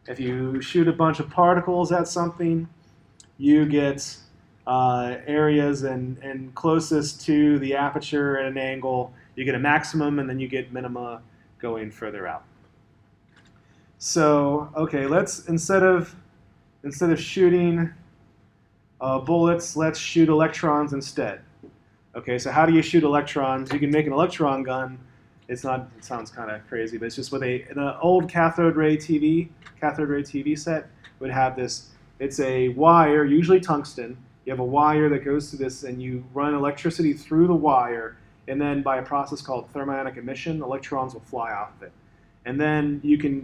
If you shoot a bunch of particles at something, you get areas and closest to the aperture at an angle, you get a maximum, and then you get minima going further out. So, okay, let's instead of shooting bullets, let's shoot electrons instead. Okay, so how do you shoot electrons? You can make an electron gun. It sounds kind of crazy, but it's just with an old cathode ray TV set would have this. It's a wire, usually tungsten. You have a wire that goes through this, and you run electricity through the wire, and then by a process called thermionic emission, electrons will fly off of it. And then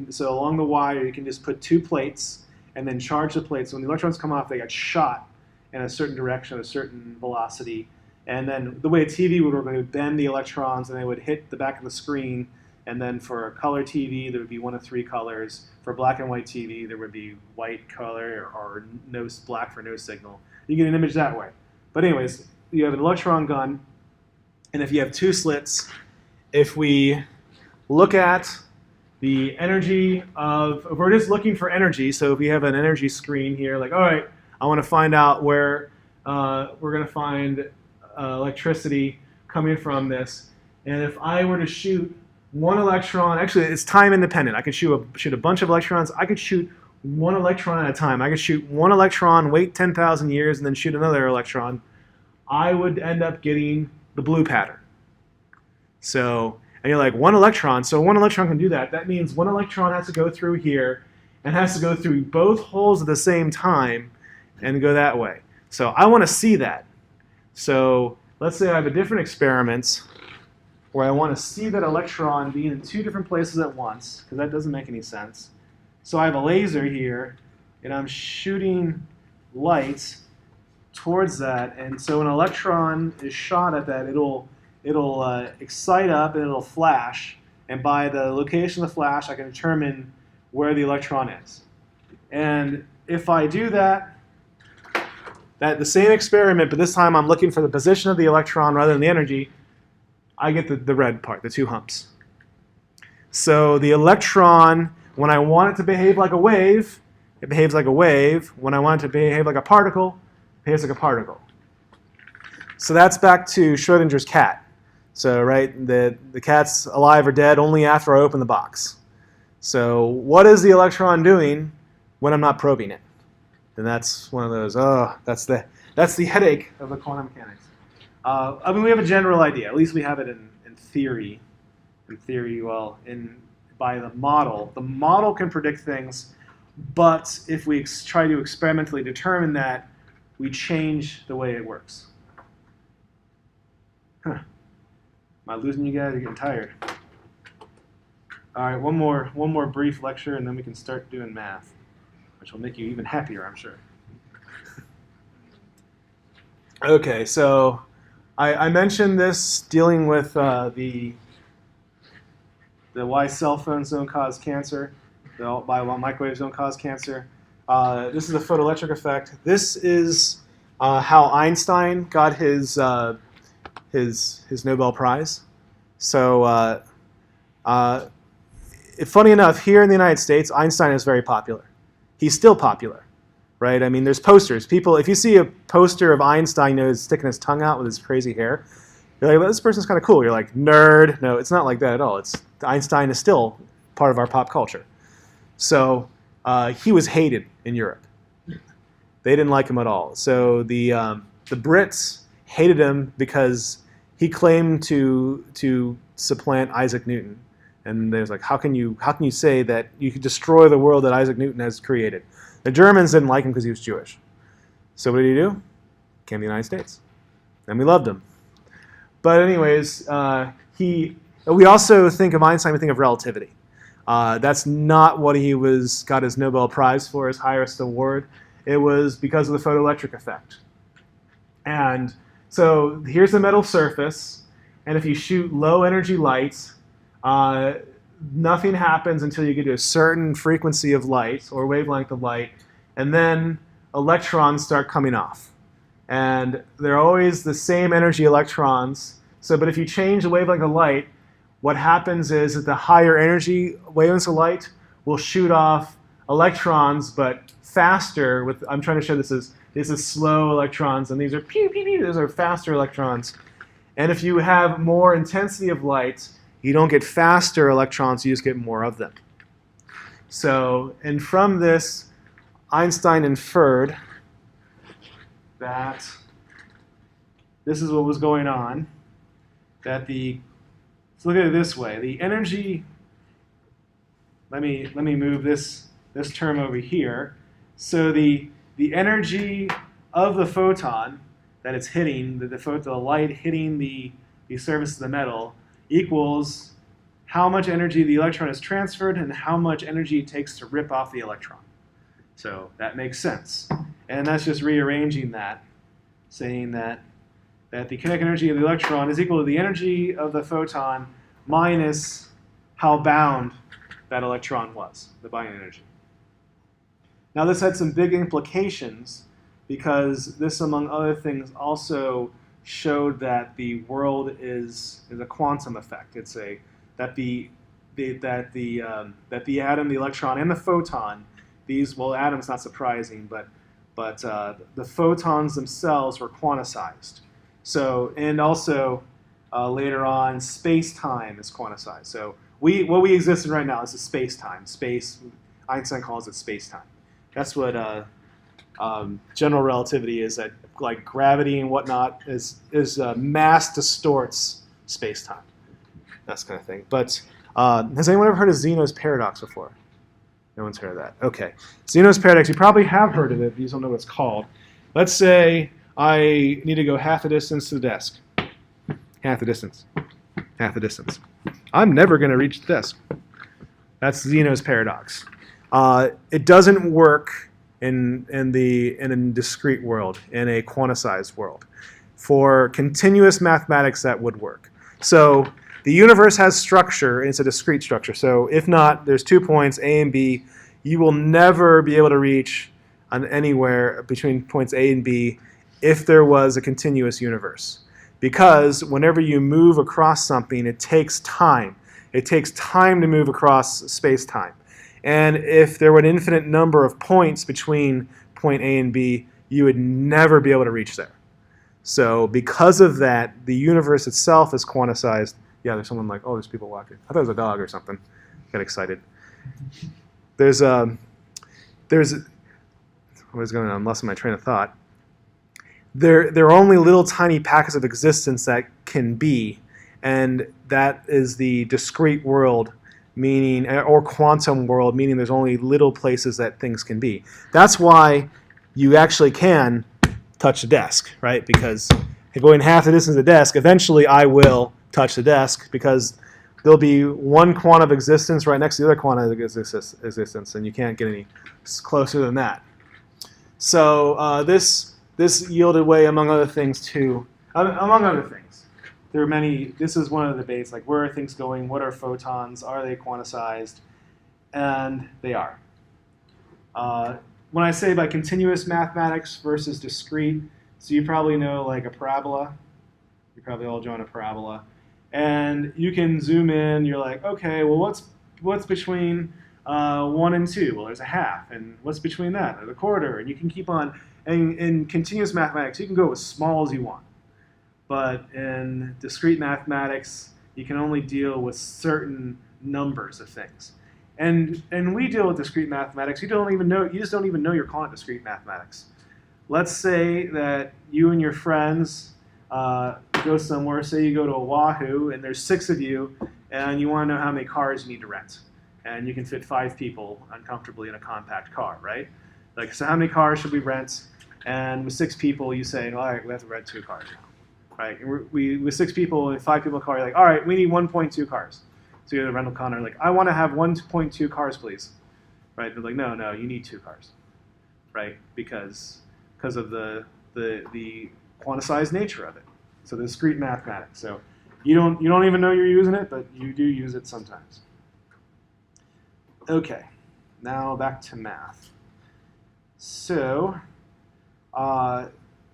so along the wire, you can just put two plates and then charge the plates. So when the electrons come off, they get shot in a certain direction, a certain velocity. And then the way a TV would work, they would bend the electrons and they would hit the back of the screen. And then for a color TV, there would be one of three colors. For black and white TV, there would be white color or no black for no signal. You get an image that way. But anyways, you have an electron gun, and if you have two slits, if we look at the energy if we're just looking for energy, so if we have an energy screen here, like, all right, I want to find out where we're going to find electricity coming from this. And if I were to shoot one electron, actually it's time independent. I could shoot a bunch of electrons. I could shoot one electron at a time. I could shoot one electron, wait 10,000 years, and then shoot another electron. I would end up getting the blue pattern. So, and you're like, one electron, so one electron can do that. That means one electron has to go through here and has to go through both holes at the same time and go that way. So I want to see that. So let's say I have a different experiment where I want to see that electron being in two different places at once, because that doesn't make any sense. So I have a laser here, and I'm shooting light towards that. And so an electron is shot at that, it'll excite up and it'll flash. And by the location of the flash, I can determine where the electron is. And if I do that the same experiment, but this time I'm looking for the position of the electron rather than the energy, I get the red part, the two humps. So the electron, when I want it to behave like a wave, it behaves like a wave. When I want it to behave like a particle, it behaves like a particle. So that's back to Schrodinger's cat. So, right, the cat's alive or dead only after I open the box. So what is the electron doing when I'm not probing it? And that's one of those, that's the headache of the quantum mechanics. I mean, we have a general idea. At least we have it in theory. In theory, by the model. The model can predict things. but if we try to experimentally determine that, we change the way it works. Huh. Am I losing you guys? You're getting tired. All right, one more brief lecture, and then we can start doing math, which will make you even happier, I'm sure. Okay, so I mentioned this dealing with the why cell phones don't cause cancer, why microwaves don't cause cancer. This is the photoelectric effect. This is how Einstein got his Nobel Prize. So, funny enough, here in the United States, Einstein is very popular. He's still popular, right? I mean, there's posters. People, if you see a poster of Einstein, sticking his tongue out with his crazy hair, you're like, well, this person's kind of cool. You're like, nerd. No, it's not like that at all. Einstein is still part of our pop culture. So he was hated in Europe. They didn't like him at all. So the Brits hated him because he claimed to supplant Isaac Newton. And there's like, how can you say that you could destroy the world that Isaac Newton has created? The Germans didn't like him because he was Jewish. So what did he do? Came to the United States. And we loved him. But anyways, we also think of Einstein, we think of relativity. That's not what he got his Nobel Prize for, his highest award. It was because of the photoelectric effect. And so here's a metal surface, and if you shoot low energy light, nothing happens until you get to a certain frequency of light or wavelength of light, and then electrons start coming off. And they're always the same energy electrons. But if you change the wavelength of light, what happens is that the higher energy wavelengths of light will shoot off electrons, but faster. I'm trying to show this is slow electrons, and these are pew, pew, pew. Those are faster electrons. And if you have more intensity of light, you don't get faster electrons, you just get more of them. So, and from this, Einstein inferred that this is what was going on. That let's look at it this way. The energy, let me move this term over here. So the energy of the photon that it's hitting, the light hitting the surface of the metal, equals how much energy the electron has transferred and how much energy it takes to rip off the electron. So that makes sense. And that's just rearranging that, saying that the kinetic energy of the electron is equal to the energy of the photon minus how bound that electron was, the binding energy. Now this had some big implications because this, among other things, also showed that the world is a quantum effect. It's that the atom, the electron, and the photon, atom's not surprising, but the photons themselves were quantized. So, and also later on, space-time is quantized. So what we exist in right now is space-time. Einstein calls it space-time. That's what general relativity is. That like gravity and whatnot is mass distorts space-time. That's kind of thing. But has anyone ever heard of Zeno's paradox before? No one's heard of that. Okay. Zeno's paradox, you probably have heard of it, but you just don't know what it's called. Let's say I need to go half the distance to the desk. Half the distance. Half the distance. I'm never going to reach the desk. That's Zeno's paradox. It doesn't work in a discrete world, in a quantized world. For continuous mathematics, that would work. So the universe has structure, and it's a discrete structure. So if not, there's 2 points, A and B. You will never be able to reach anywhere between points A and B if there was a continuous universe. Because whenever you move across something, it takes time. It takes time to move across space-time. And if there were an infinite number of points between point A and B, you would never be able to reach there. So because of that, the universe itself is quantized. Yeah, there's someone like, oh, there's people walking. I thought it was a dog or something. Got excited. There's what is going on? I'm lost in my train of thought. There are only little tiny packets of existence that can be, and that is the discrete world meaning, or quantum world, meaning there's only little places that things can be. That's why you actually can touch the desk, right? Because if going half the distance to the desk, eventually I will touch the desk because there'll be one quantum of existence right next to the other quantum of existence, and you can't get any closer than that. So this yielded way, among other things, among other things. There are many. This is one of the debates, like where are things going? What are photons? Are they quantized? And they are. When I say by continuous mathematics versus discrete, so you probably know like a parabola. You probably all drawn a parabola. And you can zoom in, you're like, okay, well what's between 1 and 2? Well, there's a half. And what's between that? There's a quarter. And you can keep on, and in continuous mathematics, you can go as small as you want. But in discrete mathematics, you can only deal with certain numbers of things. And we deal with discrete mathematics. You just don't even know you're calling it discrete mathematics. Let's say that you and your friends go somewhere. Say you go to Oahu, and there's 6 of you, and you want to know how many cars you need to rent. And you can fit 5 people uncomfortably in a compact car, right? Like, so how many cars should we rent? And with 6 people, you say, all right, we have to rent 2 cars now, right? And with 6 people and 5 people in a car, you're like, all right, we need 1.2 cars. So you go to the rental counter, like, I want to have 1.2 cars, please. Right? They're like, no, you need 2 cars, right? Because of the quantized nature of it. So the discrete mathematics. So you don't even know you're using it, but you do use it sometimes. Okay, now back to math. So,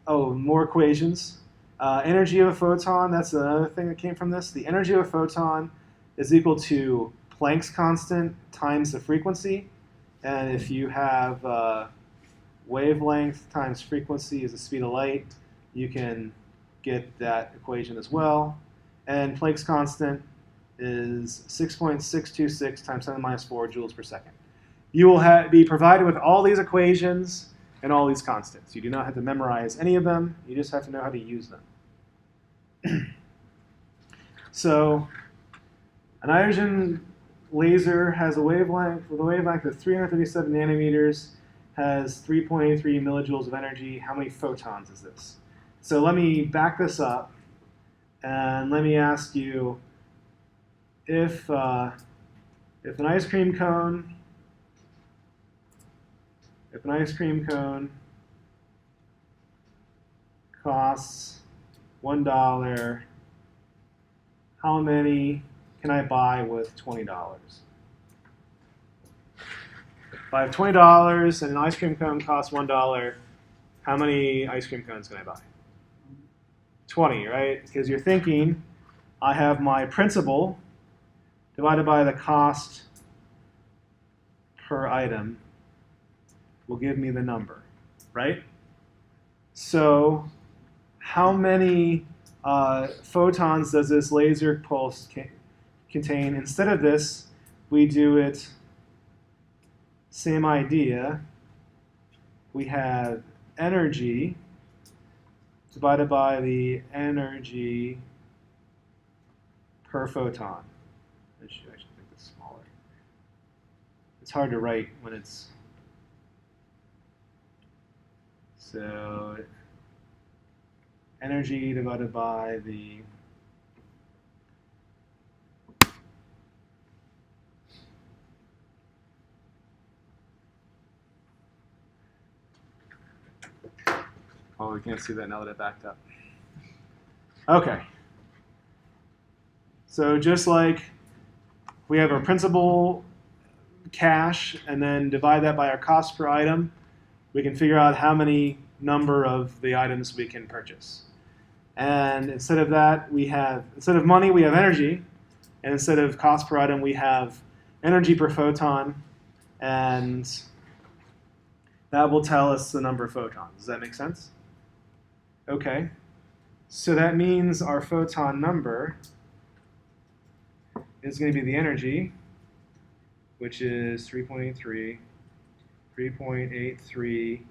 more equations. Energy of a photon, that's another thing that came from this. The energy of a photon is equal to Planck's constant times the frequency. And if you have wavelength times frequency is the speed of light, you can get that equation as well. And Planck's constant is 6.626 times 10⁻⁴ joules per second. You will be provided with all these equations and all these constants. You do not have to memorize any of them. You just have to know how to use them. So an hydrogen laser has a wavelength of 357 nanometers, has 3.83 millijoules of energy. How many photons is this? So let me back this up, and let me ask you, if an ice cream cone costs $1, how many can I buy with $20? If I have $20 and an ice cream cone costs $1, how many ice cream cones can I buy? 20, right? Because you're thinking, I have my principal divided by the cost per item will give me the number, right? So how many photons does this laser pulse contain? Instead of this, we do it, same idea. We have energy divided by the energy per photon. I should actually make this smaller. It's hard to write when it's... So energy divided by the we can't see that now that it backed up. Okay. So just like we have our principal cash and then divide that by our cost per item, we can figure out how many number of the items we can purchase. And instead of that, instead of money, we have energy. And instead of cost per item, we have energy per photon. And that will tell us the number of photons. Does that make sense? Okay. So that means our photon number is going to be the energy, which is 3.83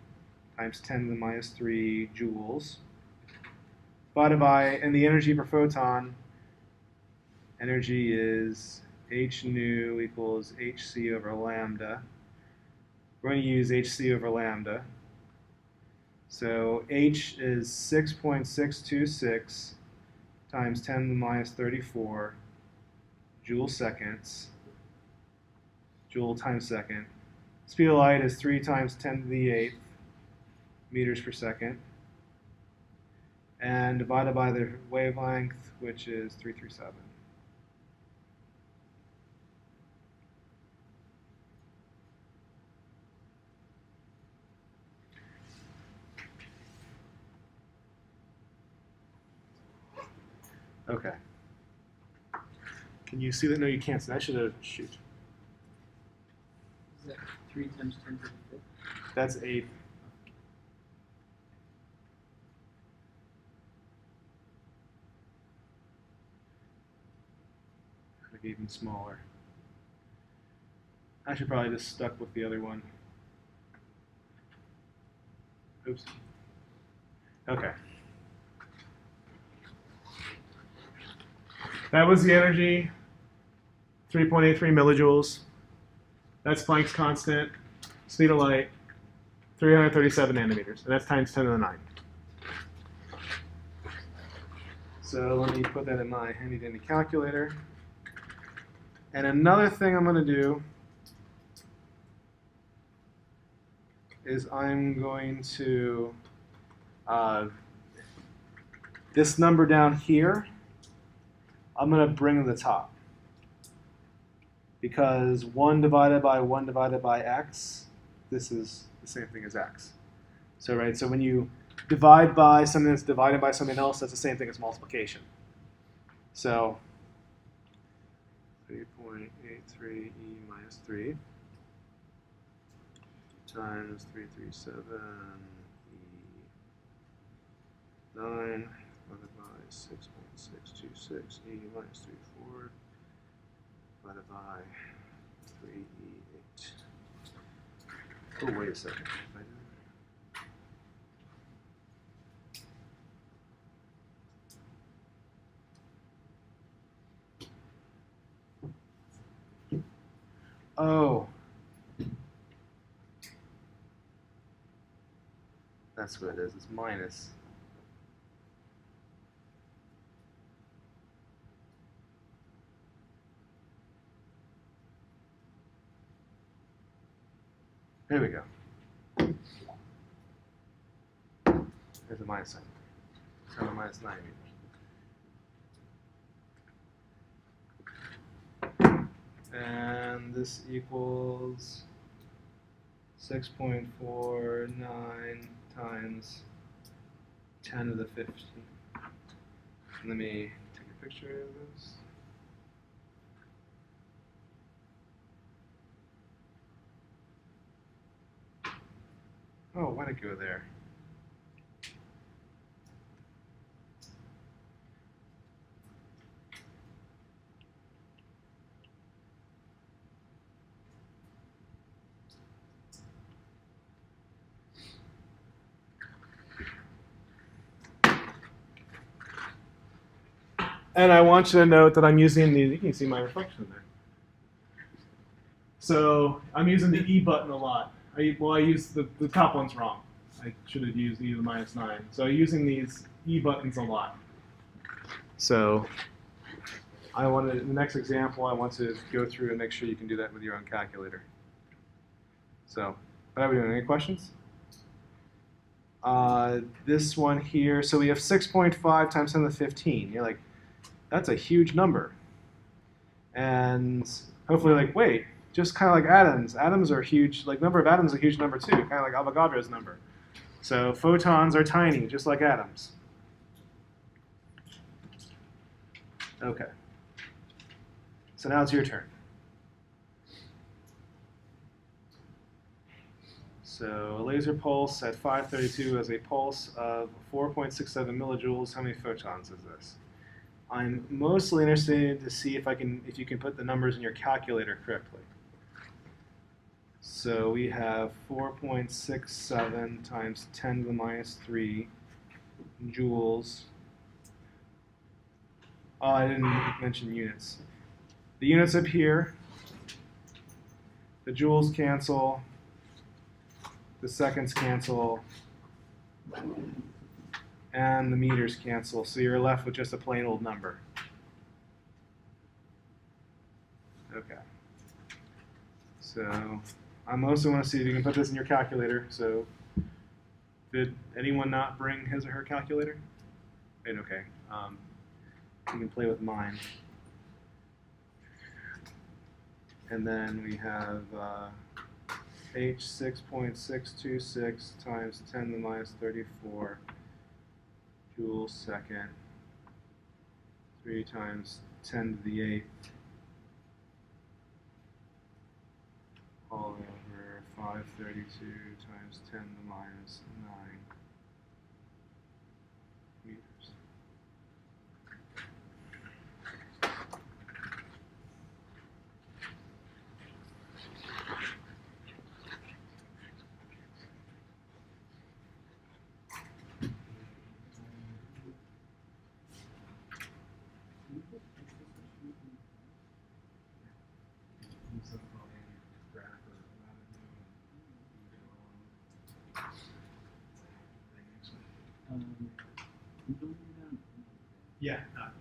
times 10⁻³ joules, divided by, and the energy per photon, energy is h nu equals hc over lambda. We're going to use hc over lambda. So h is 6.626 times 10 to the minus 34 joule seconds, joule times second. Speed of light is 3 times 10 to the 8th meters per second. And divided by the wavelength, which is 337. Okay. Can you see that? No, you can't. So I should have, shoot. Is that 3 times 10 to the 5th? That's 8. Like even smaller. I should probably just stuck with the other one. Oops. Okay. That was the energy, 3.83 millijoules. That's Planck's constant, speed of light, 337 nanometers, and that's times 10 to the 9. So let me put that in my handy dandy calculator. And another thing I'm going to do is I'm going to, this number down here, I'm going to bring to the top. Because 1 divided by 1 divided by x, this is the same thing as x. So, right, so when you divide by something that's divided by something else, that's the same thing as multiplication. So, 3.83 e minus 3 times 337 e 9 divided by 6.626 e minus 34 divided by 3e8. Oh, wait a second. Oh. That's what it is. It's minus. There we go. There's a minus sign. So a minus 9 meters. And this equals 6.49 times 10 to the 15. Let me take a picture of this. Oh, why'd it go there? And I want you to note that I'm using the, you can see my reflection there. So I'm using the E button a lot. I used the top one's wrong. I should have used E to the minus 9. So I'm using these E buttons a lot. So I want to, in the next example, I want to go through and make sure you can do that with your own calculator. So, what are we doing? Any questions? This one here, so we have 6.5 times 10 to the 15. You're like, that's a huge number. And hopefully like, wait, just kind of like atoms. Atoms are huge, like number of atoms is a huge number too, kind of like Avogadro's number. So photons are tiny, just like atoms. Okay. So now it's your turn. So a laser pulse at 532 has a pulse of 4.67 millijoules. How many photons is this? I'm mostly interested to see if you can put the numbers in your calculator correctly. So we have 4.67 times 10 to the minus 3 joules. Oh, I didn't mention units. the units up here, the joules cancel, the seconds cancel, and the meters cancel. So you're left with just a plain old number. Okay. So I also want to see if you can put this in your calculator. So did anyone not bring his or her calculator? Right, okay. You can play with mine. And then we have H 6.626 times 10 to the minus 34 joules second, 3 times 10 to the 8th, all over 532 times 10 to the minus 9 meters. Yeah, not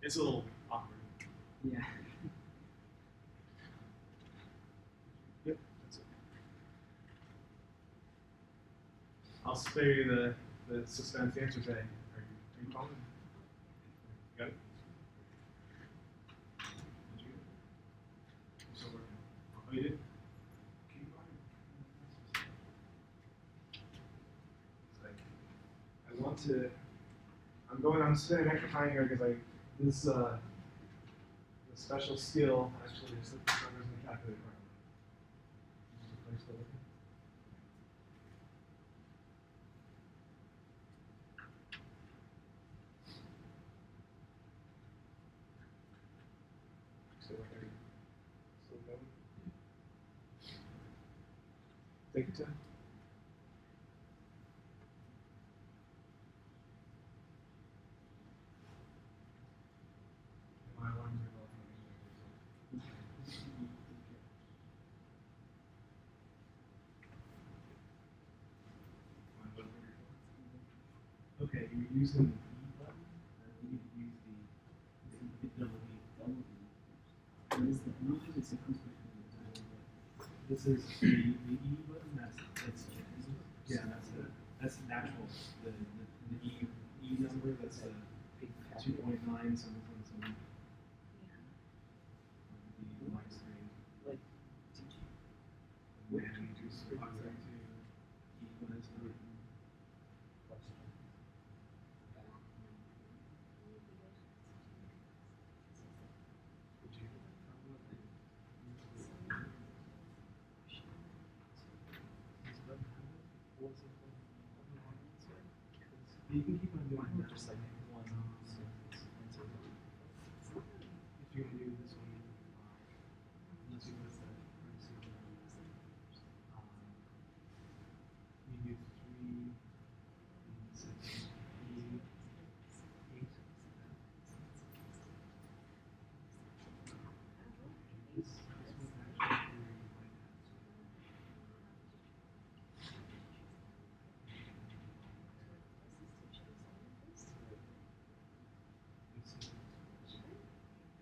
it's a little awkward. Yeah. Yep, that's it. I'll spare you the suspense answers. Are you calling? Got it? Did you? I'm still working. Oh, you did? Keep going. It's like, I want to, I'm going on spending extra time here because this the special skill actually is that the numbers in the calculator properly. Is the place still looking? Still okay? Still going? Take your time. My alarms are going off. Okay, you're using the E button, or you need to use the double E. What is the usually it's a conflict between the two. This is the E button. That's yeah. That's natural. The E number. That's a 2.9 something something. The minus 3. Like, did you? And then do some to E minus 9. You can keep on doing that, just like one sentence. If you want to do this one, unless you put that parentheses around, you do 3, and 6, 8. This one actually here you might have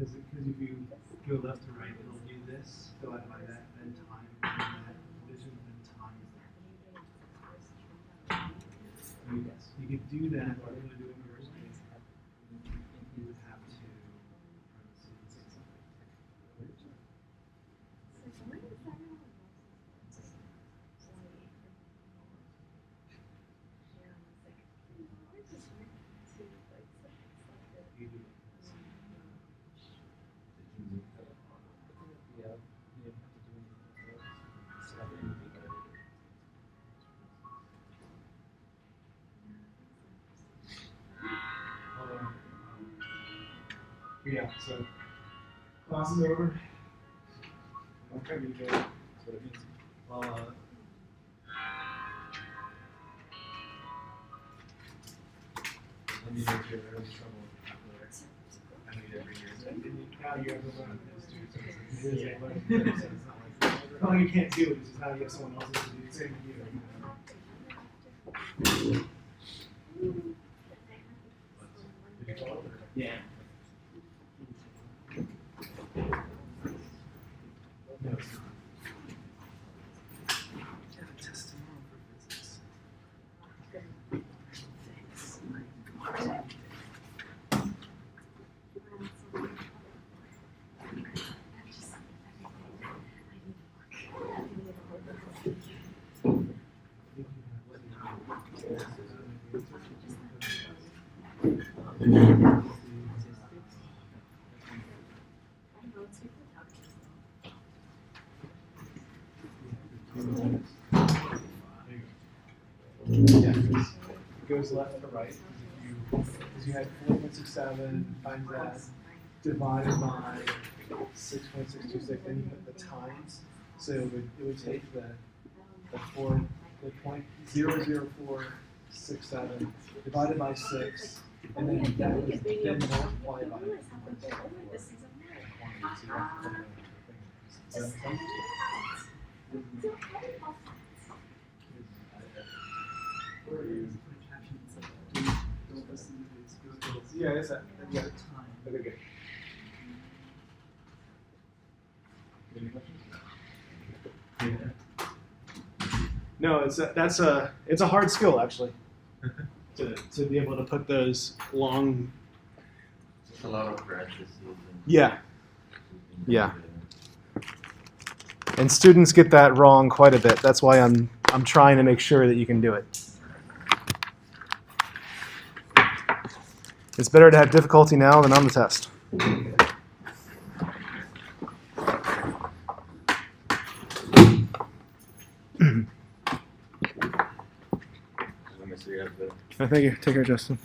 because if you go left to right, it'll do this, divided by that, then time, and that division, then time. You could do that, but I'm going to do it first. You would have to parentheses. Yeah, so class is over. Okay, you go. That's what it means. Well, let me know if you're having trouble after. I know you did now you have the one of those two, so it is a learning curve, so it's not like, oh, you can't do it, it's just now you have someone else to do the same as you. Did you follow it? Yeah. No, it's not. I have a test tomorrow for physics. Yeah, it goes left to right. Because you had 4.67 times that divided by 6.626, then you put the times. So it would take the point 0.00467 divided by 6, and then that was then multiplied by 1.74. Does that make sense? Yeah, it's that. Yeah. Okay, good. Any questions? Yeah. No, it's a hard skill actually. to be able to put those long. Just a lot of practice. Yeah. Yeah. And students get that wrong quite a bit. That's why I'm trying to make sure that you can do it. It's better to have difficulty now than on the test. Let me see. Thank you. Take care, Justin.